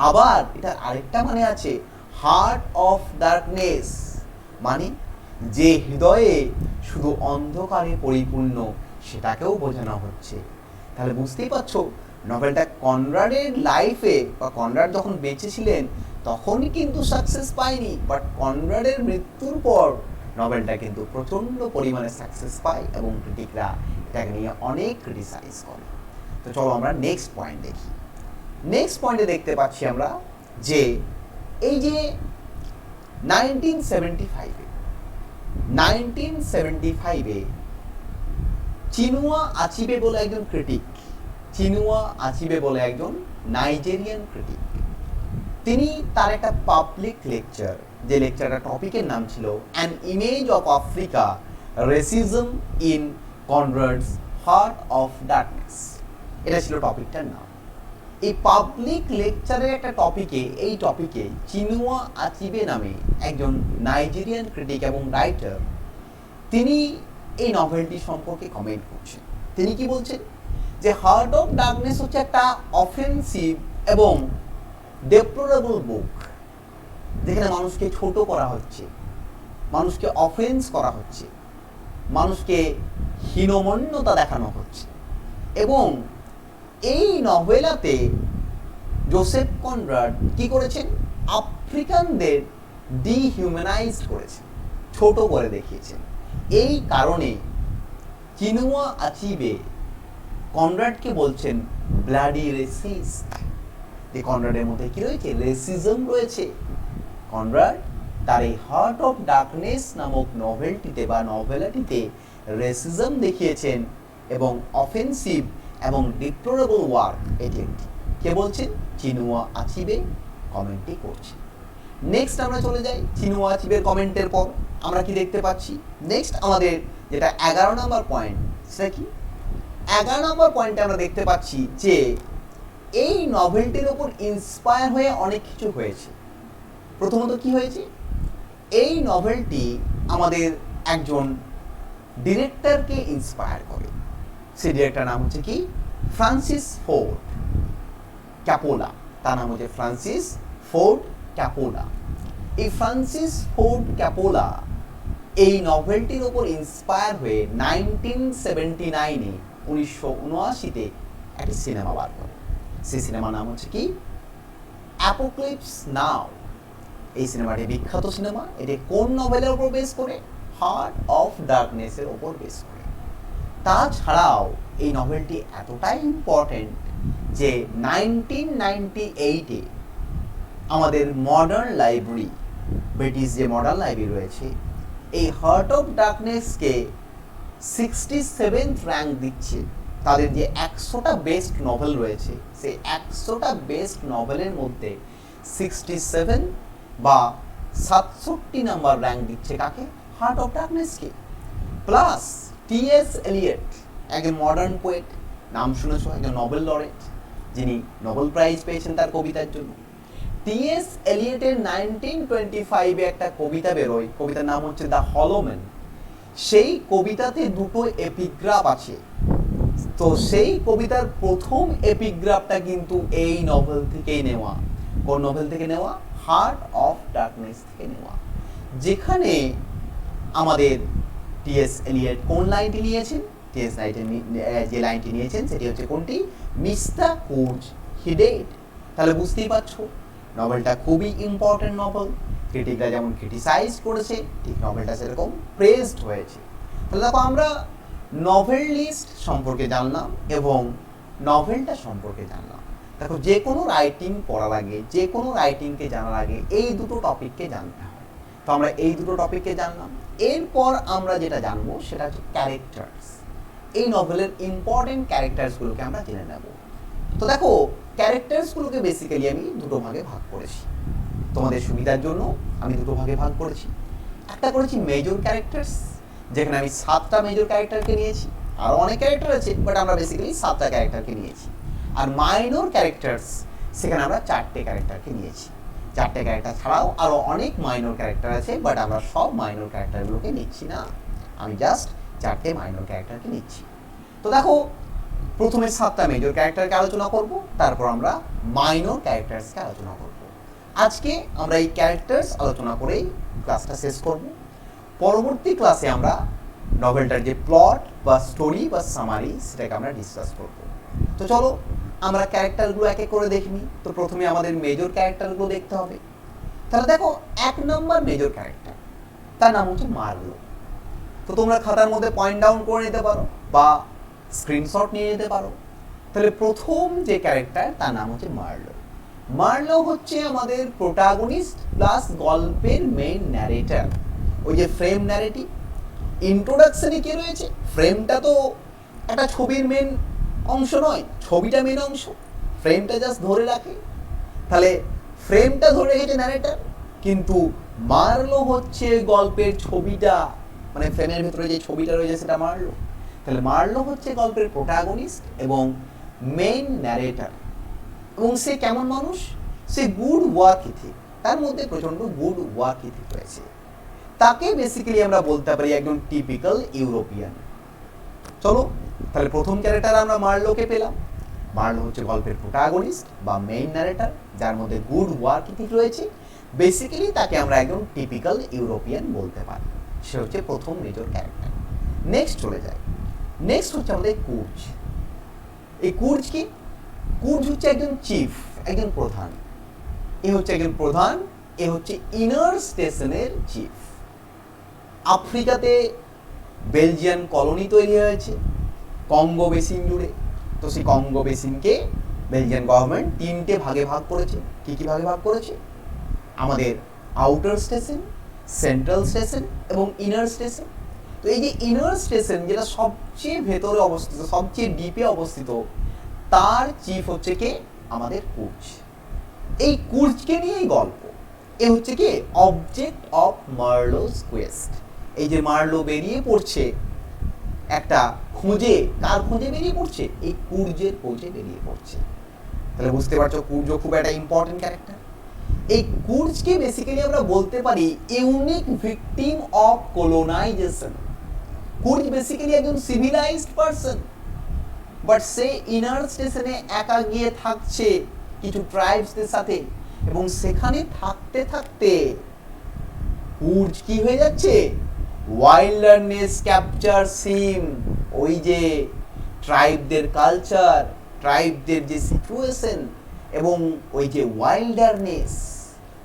আবার এটার আরেকটা মানে আছে হার্ট অফ ডার্কনেস, মানে যে হৃদয়ে শুধু অন্ধকারে পরিপূর্ণ, সেটাকেও বোঝানো হচ্ছে। তাহলে বুঝতেই পারছো, নভেলটা কনরাডের লাইফে বা কনরাড যখন বেঁচে ছিলেন তখনই কিন্তু সাকসেস পায়নি, বাট কনরাডের মৃত্যুর পর নভেলটা কিন্তু প্রচণ্ড পরিমাণে সাকসেস পায় এবং ক্রিটিকরা এটাকে নিয়ে অনেক ক্রিটিসাইজ করে। তো চলো আমরা নেক্সট পয়েন্ট দেখি। নেক্সট পয়েন্টে দেখতে পাচ্ছি আমরা যে এই যে 1975-এ চিনুয়া আচিবে বলে একজন ক্রিটিক, চিনুয়া আচিবে বলে একজন নাইজেরিয়ান ক্রিটিক, তিনি তার একটা পাবলিক লেকচার, যে লেকচারটা টপিকের নাম ছিল an image of Africa, racism in Conrad's heart of darkness, এটা ছিল টপিকটার নাম। এই পাবলিক লেকচারের একটা এই টপিকে চিনুয়া আচিবে নামে একজন নাইজেরিয়ান ক্রিটিক এবং রাইটার, তিনি এই নভেলটি সম্পর্কে কমেন্ট করছেন। তিনি কি বলছেন? যে হার্ট অফ ডার্কনেস হচ্ছে একটা অফেন্সিভ এবং ডেপ্লোরেবল বুক, যেখানে মানুষকে ছোট করা হচ্ছে, মানুষকে অফেন্স করা হচ্ছে, মানুষকে হীনমন্যতা দেখানো হচ্ছে। এবং এই নভেলাতে জোসেফ কনরাড কি করেছেন? আফ্রিকানদের ডিহিউম্যানাইজ করেছেন, ছোট করে দেখিয়েছেন। এই কারণে চিনুয়া আচিবে কনরাডকে বলছেন ব্লাডি রেসিস্ট। এই কনরাডের মধ্যে কি রয়েছে? রেসিজম রয়েছে। কনরাড তার এই হার্ট অফ ডার্কনেস নামক নভেলটিতে বা নভেলাটিতে রেসিজম দেখিয়েছেন এবং অফেন্সিভ এবং ডিপ্লোরেবল ওয়ার্ক এটি একটি। কে বলছেন? চিনুয়া আচিবে কমেন্টটি করছে। নেক্সট আমরা চলে যাই চিনুয়া আচিবের কমেন্টের পর আমরা কি দেখতে পাচ্ছি? নেক্সট আমাদের যেটা 11 নম্বর পয়েন্ট, সেটা কি? 11 নম্বর পয়েন্টে আমরা দেখতে পাচ্ছি যে এই নভেলটির ওপর ইন্সপায়ার হয়ে অনেক কিছু হয়েছে। প্রথমত কি হয়েছে? এই নভেলটি আমাদের একজন ডিরেক্টরকে ইন্সপায়ার করে। সেই ডিরেক্টর নাম হচ্ছে কি? Francis Ford Coppola. তার নাম হচ্ছে ফ্রান্সিস ফোর্ড ক্যাপোলা। এই ফ্রান্সিস ফোর্ড ক্যাপোলা এই নভেলটির ওপর ইন্সপায়ার হয়ে 1979-এ 1979-তে একটি সিনেমা বার করে। সেই সিনেমার নাম হচ্ছে কি? অ্যাপোক্যালিপস নাও। এই সিনেমাটি বিখ্যাত সিনেমা। এটি কোন নভেলের উপর বেস করে? হার্ট অফ ডার্কনেসের উপর বেস করে। তাছাড়াও এই নভেলটি এতটাই ইম্পর্টেন্ট যে 1998-এ আমাদের মডার্ন লাইব্রেরি, ব্রিটিশ যে মডার্ন লাইব্রেরি রয়েছে, এই হার্ট অফ ডার্কনেসকে 67th র্যাঙ্ক দিচ্ছে। তাদের যে 100টা বেস্ট নভেল রয়েছে, সেই 100টা বেস্ট নভেলের মধ্যে 67 বা 67 নাম্বার র্যাঙ্ক দিচ্ছে কাকে? হার্ট অফ ডার্কনেসকে। Plus T S. এলিয়ট, একজন মডার্ন পোয়েট, নাম শুনেছ, একজন নোবেল লরেট, যিনি নোবেল প্রাইজ পেয়েছেন তার কবিতার জন্য। টি.এস. এলিয়টের 1925-এ একটা কবিতা বেরোয়, কবিতার নাম হচ্ছে দ্য হলো ম্যান। সেই কবিতাতে দুটো এপিগ্রাফ আছে। তো সেই কবিতার প্রথম এপিগ্রাফটা কিন্তু এই নভেল থেকেই নেওয়া। কোন নভেল থেকে নেওয়া? হার্ট অফ ডার্কনেস থেকে নেওয়া। যেখানে আমাদের টি.এস. এলিয়ট কোন লাইনটি নিয়েছেন? টি.এস. এলিয়ট যে লাইনটি নিয়েছেন সেটি হচ্ছে কোনটি? মিস্টার কুজ হি ডেড। তাহলে বুঝতেই পারছো নভেলটা খুবই ইম্পর্টেন্ট নভেল। ক্রিটিকরা যেমন ক্রিটিসাইজ করেছে, ঠিক নভেলটা সেরকম প্রেজড হয়েছে। তাহলে দেখো আমরা নভেল লিস্ট সম্পর্কে জানলাম এবং নভেলটা সম্পর্কে জানলাম। দেখো যে কোনো রাইটিং পড়ার আগে, যে কোনো রাইটিংকে জানার আগে এই দুটো টপিককে জানতে হয়। তো আমরা এই দুটো টপিককে জানলাম। এরপর আমরা যেটা জানবো সেটা হচ্ছে ক্যারেক্টার্স। এই নভেলের ইম্পর্টেন্ট ক্যারেক্টার্সগুলোকে আমরা জেনে নেব। তো দেখো ক্যারেক্টার্সগুলোকে বেসিক্যালি আমি দুটো ভাগে ভাগ করেছি। তোমাদের সুবিধার জন্য আমি দুটো ভাগে ভাগ করেছি। একটা করেছি মেজর ক্যারেক্টার্স, যেখানে আমি 7টা মেজর ক্যারেক্টারকে নিয়েছি। আরও অনেক ক্যারেক্টার আছে, বাট আমরা বেসিক্যালি 7টা ক্যারেক্টারকে নিয়েছি। আর মাইনর ক্যারেক্টার্স, সেখানে আমরা 4টে ক্যারেক্টারকে নিয়েছি। 4টে ক্যারেক্টার ছাড়াও আরও অনেক মাইনর ক্যারেক্টার আছে, বাট আমরা সব মাইনর ক্যারেক্টারগুলোকে নিচ্ছি না। আমি জাস্ট 4টে মাইনর ক্যারেক্টারকে নিচ্ছি। তো দেখো প্রথমে 7টা মেজর ক্যারেক্টারকে আলোচনা করব, তারপর আমরা মাইনর ক্যারেক্টার্সকে আলোচনা করব। আজকে আমরা এই ক্যারেক্টার্স আলোচনা করেই ক্লাসটা শেষ করব। পরবর্তী ক্লাসে আমরা নভেলটার যে প্লট বা স্টোরি বা সামারি সেটাকে আমরা ডিসকাস করব। তো চলো আমরা ক্যারেক্টারগুলো এক এক করে দেখে নিই। তো প্রথমে আমাদের মেজর ক্যারেক্টারগুলো দেখতে হবে। তাহলে দেখো 1 নম্বর মেজর ক্যারেক্টার, তার নাম হচ্ছে মার্লো। তো তোমরা খাতার মধ্যে পয়েন্ট ডাউন করে নিতে পারো বা স্ক্রিনশট নিয়ে যেতে পারো। তাহলে প্রথম যে ক্যারেক্টার তার নাম হচ্ছে মার্লো। মার্লো হচ্ছে আমাদের প্রোটাগনিস্ট প্লাস গল্পের মেইন ন্যারেটর। ওই যে ফ্রেম ন্যারেটিভ, ইন্ট্রোডাকশনে কি রয়েছে? ফ্রেমটা তো একটা ছবির মেন অংশ নয়, ছবিটা মেন অংশ, ফ্রেমটা জাস্ট ধরে রাখে। তাহলে ফ্রেমটা ধরে রেখেছে ন্যারেটর, কিন্তু মার্লো হচ্ছে গল্পের ছবিটা, মানে ফ্রেমের ভিতরে যে ছবিটা রয়েছে সেটা মার্লো। তাহলে মার্লো হচ্ছে গল্পের প্রোটাগনিস্ট এবং মেইন ন্যারেটর। এবং সে কেমন মানুষ? সে গুড ওয়ার্ক ইথিক, তার মধ্যে প্রচণ্ড গুড ওয়ার্ক ইথিক রয়েছে। তাকে বেসিক্যালি আমরা বলতে পারি একজন টিপিক্যাল ইউরোপিয়ান। চলো তাহলে প্রথম ক্যারেক্টার আমরা মার্লোকে পেলাম। মার্লো হচ্ছে গল্পের প্রোটাগনিস্ট বা মেইন ন্যারেটর, যার মধ্যে গুড ওয়ার্ক ইথিক রয়েছে। বেসিক্যালি তাকে আমরা একজন টিপিক্যাল ইউরোপিয়ান বলতে পারি। সে হচ্ছে প্রথম মেজর ক্যারেক্টার। নেক্সট চলে যায়। নেক্সট হচ্ছে আমাদের কুর্জ। এই কুর্জ কি? কুর্জ হচ্ছে একজন চিফ, একজন প্রধান। এ হচ্ছে একজন প্রধান, এ হচ্ছে ইনার স্টেশনের চিফ। আফ্রিকাতে বেলজিয়ান কলোনি তৈরি হয়েছে, কঙ্গো বেসিন জুড়ে। তো সেই কঙ্গো বেসিনকে বেলজিয়ান গভর্নমেন্ট 3টে ভাগে ভাগ করেছে। কি কি ভাগে ভাগ করেছে? আমাদের আউটার স্টেশন, সেন্ট্রাল স্টেশন এবং ইনার স্টেশন। তো এই যে ইনার স্টেশন, যেটা সবচেয়ে ভেতরে অবস্থিত, সবচেয়ে ডিপে অবস্থিত, তার চিফ হচ্ছে কে? আমাদের কুর্চ। এই কুর্চকে নিয়েই গল্প। এ হচ্ছে কি অবজেক্ট অফ মার্লোস কোয়েস্ট। এই যে মার্লো বেরিয়ে পড়ছে একটা খোঁজে, কার খোঁজে বেরিয়ে পড়ছে? এই কুর্জের খোঁজে বেরিয়ে পড়ছে। তাহলে বুঝতে পারছো কুর্জ খুব একটা ইম্পর্টেন্ট ক্যারেক্টার। এই কুর্জকে বেসিক্যালি আমরা বলতে পারি unique victim of colonisation. Kurtz basically একজন সিভিলাইজড পারসন, বাট সে ইনার স্টেশনে একা গিয়ে থাকছে কিছু ট্রাইবসদের সাথে, এবং সেখানে থাকতে থাকতে কুর্জ কি হয়ে যাচ্ছে? ওয়াইল্ডারনেস ক্যাপচার সিম। ওই যে ট্রাইবদের কালচার, ট্রাইবদের যে সিচুয়েশন, এবং ওই যে ওয়াইল্ডারনেস,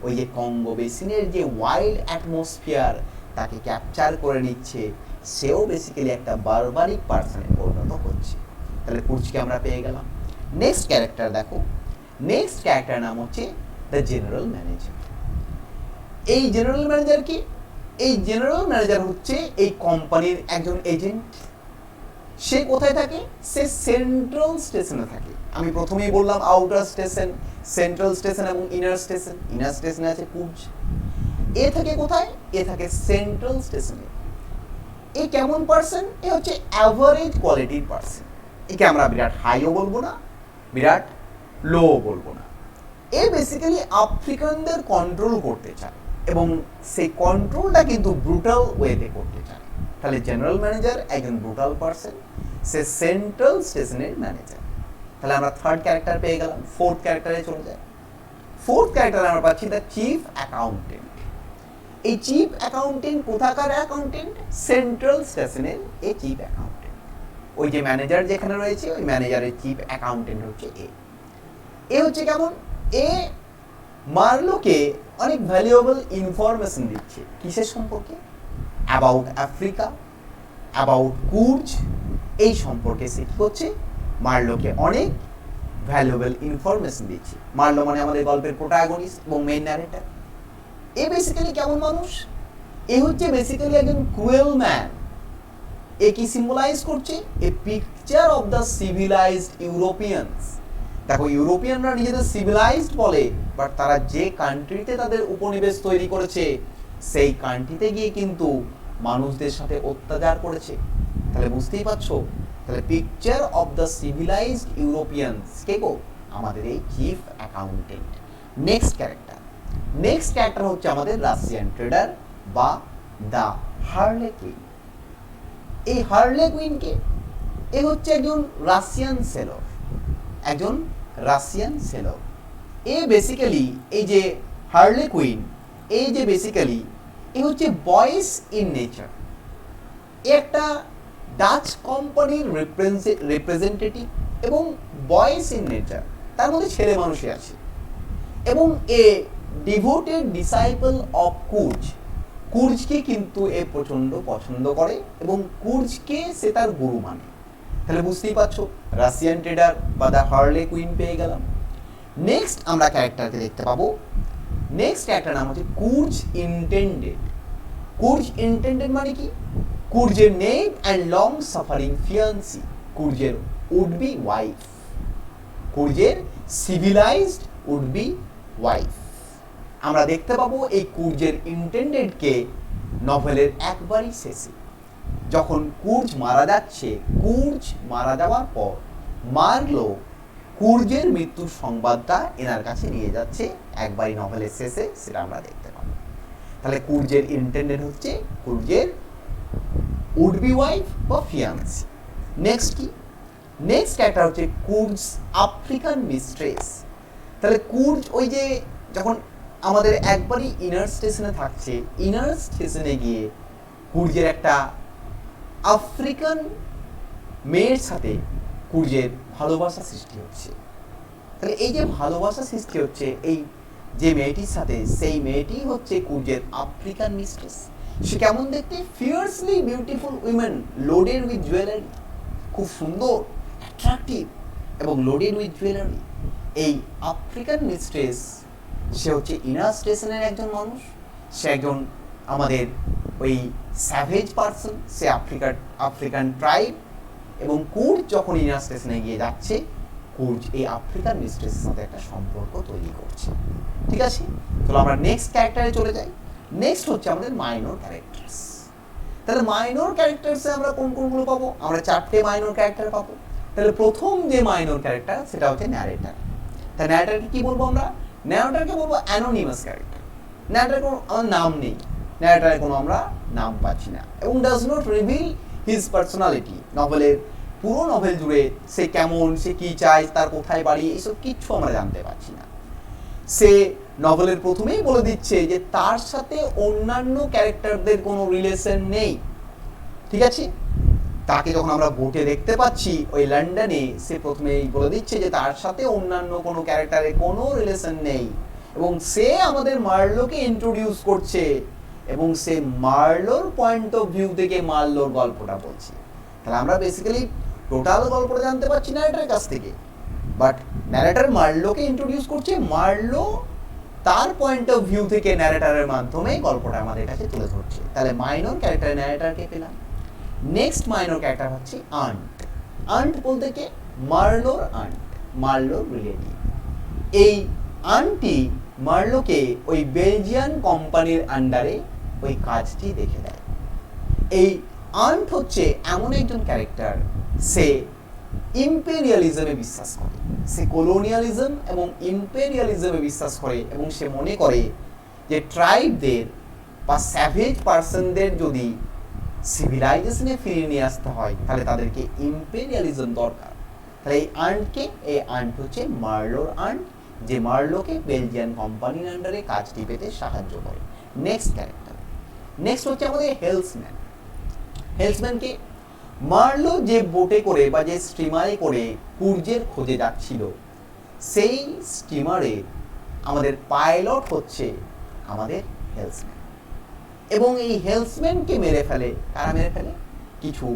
ওই যে কঙ্গো বেসিনের যে ওয়াইল্ড অ্যাটমসফিয়ার, তাকে ক্যাপচার করে নিচ্ছে। সেও বেসিক্যালি একটা বারবারিক পার্সনে পরিণত হচ্ছে। তাহলে কুর্জকে আমরা পেয়ে গেলাম। নেক্সট ক্যারেক্টার দেখো, নেক্সট ক্যারেক্টার নাম হচ্ছে দ্য জেনারেল ম্যানেজার। এই জেনারেল ম্যানেজার কি? এই জেনারেল ম্যানেজার হচ্ছে এই কোম্পানির একজন এজেন্ট। সে কোথায় থাকে? সে সেন্ট্রাল স্টেশনে থাকে। আমি প্রথমেই বললাম আউটার স্টেশন, সেন্ট্রাল স্টেশন এবং ইনার স্টেশন। ইনার স্টেশনে আছে কুর্জ। এ থাকে কোথায়? এ থাকে সেন্ট্রাল স্টেশনে। এ কেমন পার্সন? এ হচ্ছে অ্যাভারেজ কোয়ালিটির পার্সন। একে আমরা বিরাট হাইও বলবো না, বিরাট লো বলবো না। এ বেসিক্যালি আফ্রিকানদের কন্ট্রোল করতে চায়, এবং সেই কন্ট্রোলটা কিন্তু ব্রুটাল ওয়েতে করতে চায়। তাহলে জেনারেল ম্যানেজার একজন ব্রুটাল পার্সন, সে সেন্ট্রাল স্টেশনের ম্যানেজার। তাহলে আমরা থার্ড ক্যারেক্টার পেয়ে গেলাম। ফোর্থ ক্যারেক্টারে চলে যায়। ফোর্থ ক্যারেক্টারে আমরা পাচ্ছি দ্য চিফ অ্যাকাউন্টেন্ট। এই চিফ অ্যাকাউন্টেন্ট কোথাকার অ্যাকাউন্টেন্ট? সেন্ট্রাল স্টেশনের এই চিফ অ্যাকাউন্টেন্ট। ওই যে ম্যানেজার যেখানে রয়েছে, ওই ম্যানেজারের চিফ অ্যাকাউন্টেন্ট হচ্ছে এ হচ্ছে কেমন? এ মার্লোকে অনেক ভ্যালুয়েবল ইনফরমেশন দিচ্ছে। কিসের সম্পর্কে? About Africa, about Kurz. এই সম্পর্কে সে কি করছে? মার্লোকে অনেক ভ্যালুয়েবল ইনফরমেশন দিচ্ছে। মার্লো মানে আমাদের গল্পের প্রোটাগনিস্ট এবং মেইন ন্যারেটর। এ বেসিক্যালি কেমন মানুষ? এ হচ্ছে বেসিক্যালি একজন ক্রুয়েল ম্যান। এ কি সিম্বলাইজ করছে? A picture of the civilised Europeans. দেখো, ইউরোপিয়ানরা নিজেদের সিভিলাইজড বলে, বাট তারা যে কান্ট্রিতে তাদের উপনিবেশ তৈরি করেছে, সেই কান্ট্রিতে গিয়ে কিন্তু মানুষদের সাথে অত্যাচার করেছে। তাহলে বুঝতেই পারছো, তাহলে picture of the civilised Europeans কে গো? আমাদের এই চিফ অ্যাকাউন্টেন্ট। নেক্সট ক্যারেক্টার হচ্ছে আমাদের রাশিয়ান ট্রেডার বা দ্য হার্লে কুইন। এই হার্লে কুইনকে, এ হচ্ছে একজন রাশিয়ান সেলর, একজন রাশিয়ান সেলর। এ বেসিক্যালি এই যে হার্লে কুইন, এই যে বেসিক্যালি এ হচ্ছে বয়েস ইন নেচার। এ একটা ডাচ কোম্পানির রিপ্রেজেন্টেটিভ এবং বয়েস ইন নেচার, তার মধ্যে ছেলে মানুষই আছে, এবং এ ডিভোটেড ডিসাইপল অফ কুর্জ। কুর্জকে কিন্তু এ প্রচন্ড পছন্দ করে এবং কুর্জকে সে তার গুরু মানে। তাহলে বুঝতেই পারছো, রাশিয়ান ট্রেডার বা দ্য হার্লে কুইন পেয়ে গেলাম। নেক্সট আমরা ক্যারেক্টারকে দেখতে পাবো। নেক্সট ক্যারেক্টার নাম হচ্ছে কুর্জ ইন্টেন্ডেড। কুর্জ ইন্টেন্ডেড মানে কি? কুর্জের name and long suffering fiancee, কুর্জের উড বি ওয়াইফ, কুর্জের সিভিলাইজড উড বি ওয়াইফ। আমরা দেখতে পাবো এই কুর্জের ইন্টেন্ডেডকে নভেলের একবারই শেষে, যখন কুর্জ মারা যাচ্ছে, কুর্জ মারা যাওয়ার পর মার্লো কুর্জের মৃত্যুর সংবাদটা এনার কাছে নিয়ে যাচ্ছে একবারই নভেলের শেষে, সেটা আমরা দেখতে পাবো। তাহলে কুর্জের ইন্টেন্ডেড হচ্ছে কুর্জের উড বি ওয়াইফ বা ফিয়ান্সি। নেক্সট কি? নেক্সট ক্যারেক্টার হচ্ছে কুর্জ আফ্রিকান মিস্ট্রেস। তাহলে কুর্জ ওই যে যখন আমাদের একবারই ইনার স্টেশনে থাকছে, ইনার স্টেশনে গিয়ে কুর্জের একটা আফ্রিকান মেয়ের সাথে কুর্জের ভালোবাসা সৃষ্টি হচ্ছে। তাহলে এই যে ভালোবাসা সৃষ্টি হচ্ছে এই যে মেয়েটির সাথে, সেই মেয়েটি হচ্ছে কুর্জের আফ্রিকান মিস্ট্রেস। সে কেমন দেখতে? Fiercely beautiful women loaded with jewellery, খুব সুন্দর, অ্যাট্রাকটিভ, এবং লোডেড উইথ জুয়েলারি। এই আফ্রিকান মিস্ট্রেস সে হচ্ছে ইনার স্টেশনের একজন মানুষ, সে একজন আমাদের ওই স্যাভেজ পার্সন, সে আফ্রিকান ট্রাইব। এবং কুর্জ যখন ইনার স্টেশনে গিয়ে যাচ্ছে, কুর্জ এই আফ্রিকান মিস্ট্রেসের সাথে একটা সম্পর্ক তৈরি করছে। ঠিক আছে, তাহলে আমরা নেক্সট ক্যারেক্টারে চলে যাই। নেক্সট হচ্ছে আমাদের মাইনর ক্যারেক্টার্স। তাহলে মাইনর ক্যারেক্টার্সে আমরা কোন কোনগুলো পাবো? আমরা 4টে মাইনর ক্যারেক্টার পাবো। তাহলে প্রথম যে মাইনর ক্যারেক্টার সেটা হচ্ছে ন্যারেটর। তাই ন্যারেটরকে কি বলবো আমরা? ন্যারেটরকে বলবো অ্যানোনিমাস ক্যারেক্টার। ন্যারেটরের কোনো আমার নাম নেই, ন্যারেটরের কোনো আমরা নাম পাচ্ছি না, এবং does not reveal his personality. নভেলের পুরো নভেল জুড়ে সে কেমন, সে কি চায়, তার কোথায় বাড়ি, এসব কিচ্ছু আমরা জানতে পারছি না। সে নভেলের প্রথমেই বলে দিচ্ছে যে তার সাথে অন্যান্য ক্যারেক্টারদের কোনো রিলেশন নেই। ঠিক আছে, তাকে যখন আমরা বোটে দেখতে পাচ্ছি ওই লন্ডনে, সে প্রথমেই বলে দিচ্ছে যে তার সাথে অন্যান্য কোনো ক্যারেক্টারের কোনো রিলেশন নেই, এবং সে আমাদের মার্লোকে ইন্ট্রোডিউস করছে, এবং সে মার্লোর পয়েন্ট অফ ভিউ থেকে মার্লোর গল্পটা বলছে। তাহলে আমরা বেসিক্যালি টোটাল গল্পটা জানতে পারছি ন্যারেটরের কাছ থেকে, বাট ন্যারেটর মার্লোকে ইন্ট্রোডিউস করছে, মার্লো তার পয়েন্ট অফ ভিউ থেকে ন্যারেটরের মাধ্যমে গল্পটা আমাদের কাছে তুলে ধরছে। তাহলে মাইনর ক্যারেক্টার ন্যারেটরকে পেলাম। নেক্সট মাইনর ক্যারেক্টার হচ্ছে আন্ট। আন্ট বলতে কে? মার্লোর আন্ট, মার্লোর রিলেটিভ। এই আন্টি মার্লোকে ওই বেলজিয়ান কোম্পানির আন্ডারে ওই কাজটি দেখে দেয়। এই আন্ট হচ্ছে এমন একজন ক্যারেক্টার, সে ইম্পেরিয়ালিজমে বিশ্বাস করে, সে কলোনিয়ালিজম এবং ইম্পেরিয়ালিজমে বিশ্বাস করে, এবং সে মনে করে যে ট্রাইবদের বা স্যাভেজ পার্সনদের যদি সিভিলাইজেশনে ফিরিয়ে নিয়ে আসতে হয় তাহলে তাদেরকে ইম্পেরিয়ালিজম দরকার। তাহলে এই আন্ট হচ্ছে মার্লোর আন্ট, যে মার্লোকে বেলজিয়ান কোম্পানির আন্ডারে কাজটি পেতে সাহায্য করে। নেক্সট ক্যারেক্টার, নেক্সট হচ্ছে আমাদের হেলসম্যান। হেলসম্যানকে মার্লো যে বোটে করে বা যে স্টিমারে করে কুর্জের খোঁজে যাচ্ছিল, সেই স্টিমারে আমাদের পাইলট হচ্ছে আমাদের হেলসম্যান। এবং এই হেলসম্যানকে মেরে ফেলে, কারা মেরে ফেলে? কিছু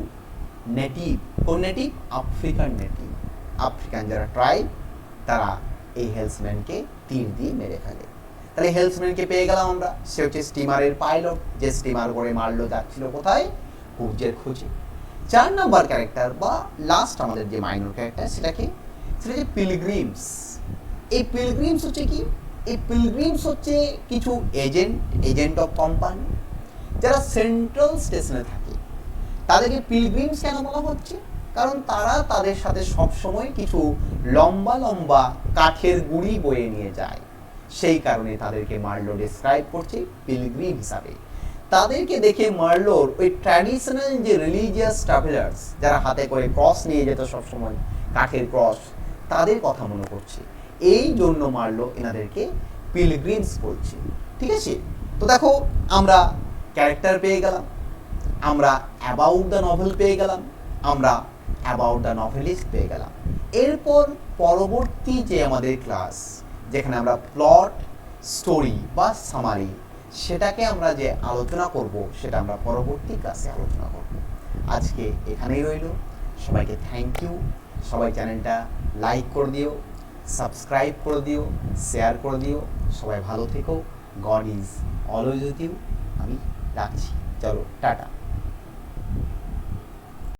নেটিভ। কোন নেটিভ? African native. আফ্রিকান যারা ট্রাইব, তারা এই হেলসম্যানকে তীর দিয়ে মেরে ফেলে। তাহলে হেলসম্যানকে পেয়ে গেলাম আমরা, সে হচ্ছে স্টিমারের পাইলট, যে স্টিমার করে মার্লো যাচ্ছিল কোথায়? কুর্জের খোঁজে। 4 নম্বর ক্যারেক্টার বা লাস্ট আমাদের যে মাইনর ক্যারেক্টার, সেটা হচ্ছে পিলগ্রিমস। এই পিলগ্রিমস হচ্ছে কি? এই পিলগ্রিমস হচ্ছে কিছু এজেন্ট অফ কোম্পানি যারা সেন্ট্রাল স্টেশনে থাকে। তাদেরকে পিলগ্রিমস কেন বলা হচ্ছে? কারণ তারা তাদের সাথে সবসময় কিছু লম্বা লম্বা কাঠের গুঁড়ি বয়ে নিয়ে যায়, সেই কারণে তাদেরকে মার্লো ডেসক্রাইব করছে পিলগ্রিম হিসাবে। তাদেরকে দেখে মার্লোর ওই ট্র্যাডিশনাল যে রিলিজিয়াস ট্রাভেলার্স, যারা হাতে করে ক্রস নিয়ে যেত সবসময়, কাঠের ক্রস, তাদের কথা মনে করছে। এই জন্য মার্লো এনাদেরকে পিলগ্রিমস বলছে। ঠিক আছে, তো দেখো আমরা ক্যারেক্টার পেয়ে গেলাম, আমরা অ্যাবাউট দ্য নভেল পেয়ে গেলাম, আমরা অ্যাবাউট দ্য নভেলিস্ট পেয়ে গেলাম। এরপর পরবর্তী যে আমাদের ক্লাস, যেখানে আমরা প্লট, স্টোরি বা সামারি, সেটাকে আমরা যে আলোচনা করব, সেটা আমরা পরবর্তী ক্লাসে আলোচনা করব। আজকে এখানেই রইল। সবাইকে থ্যাংক ইউ। সবাই চ্যানেলটা লাইক করে দিও, সাবস্ক্রাইব করে দিও, শেয়ার করে দিও। সবাই ভালো থেকো। God is always with you. আমি রাখছি, চলো টাটা।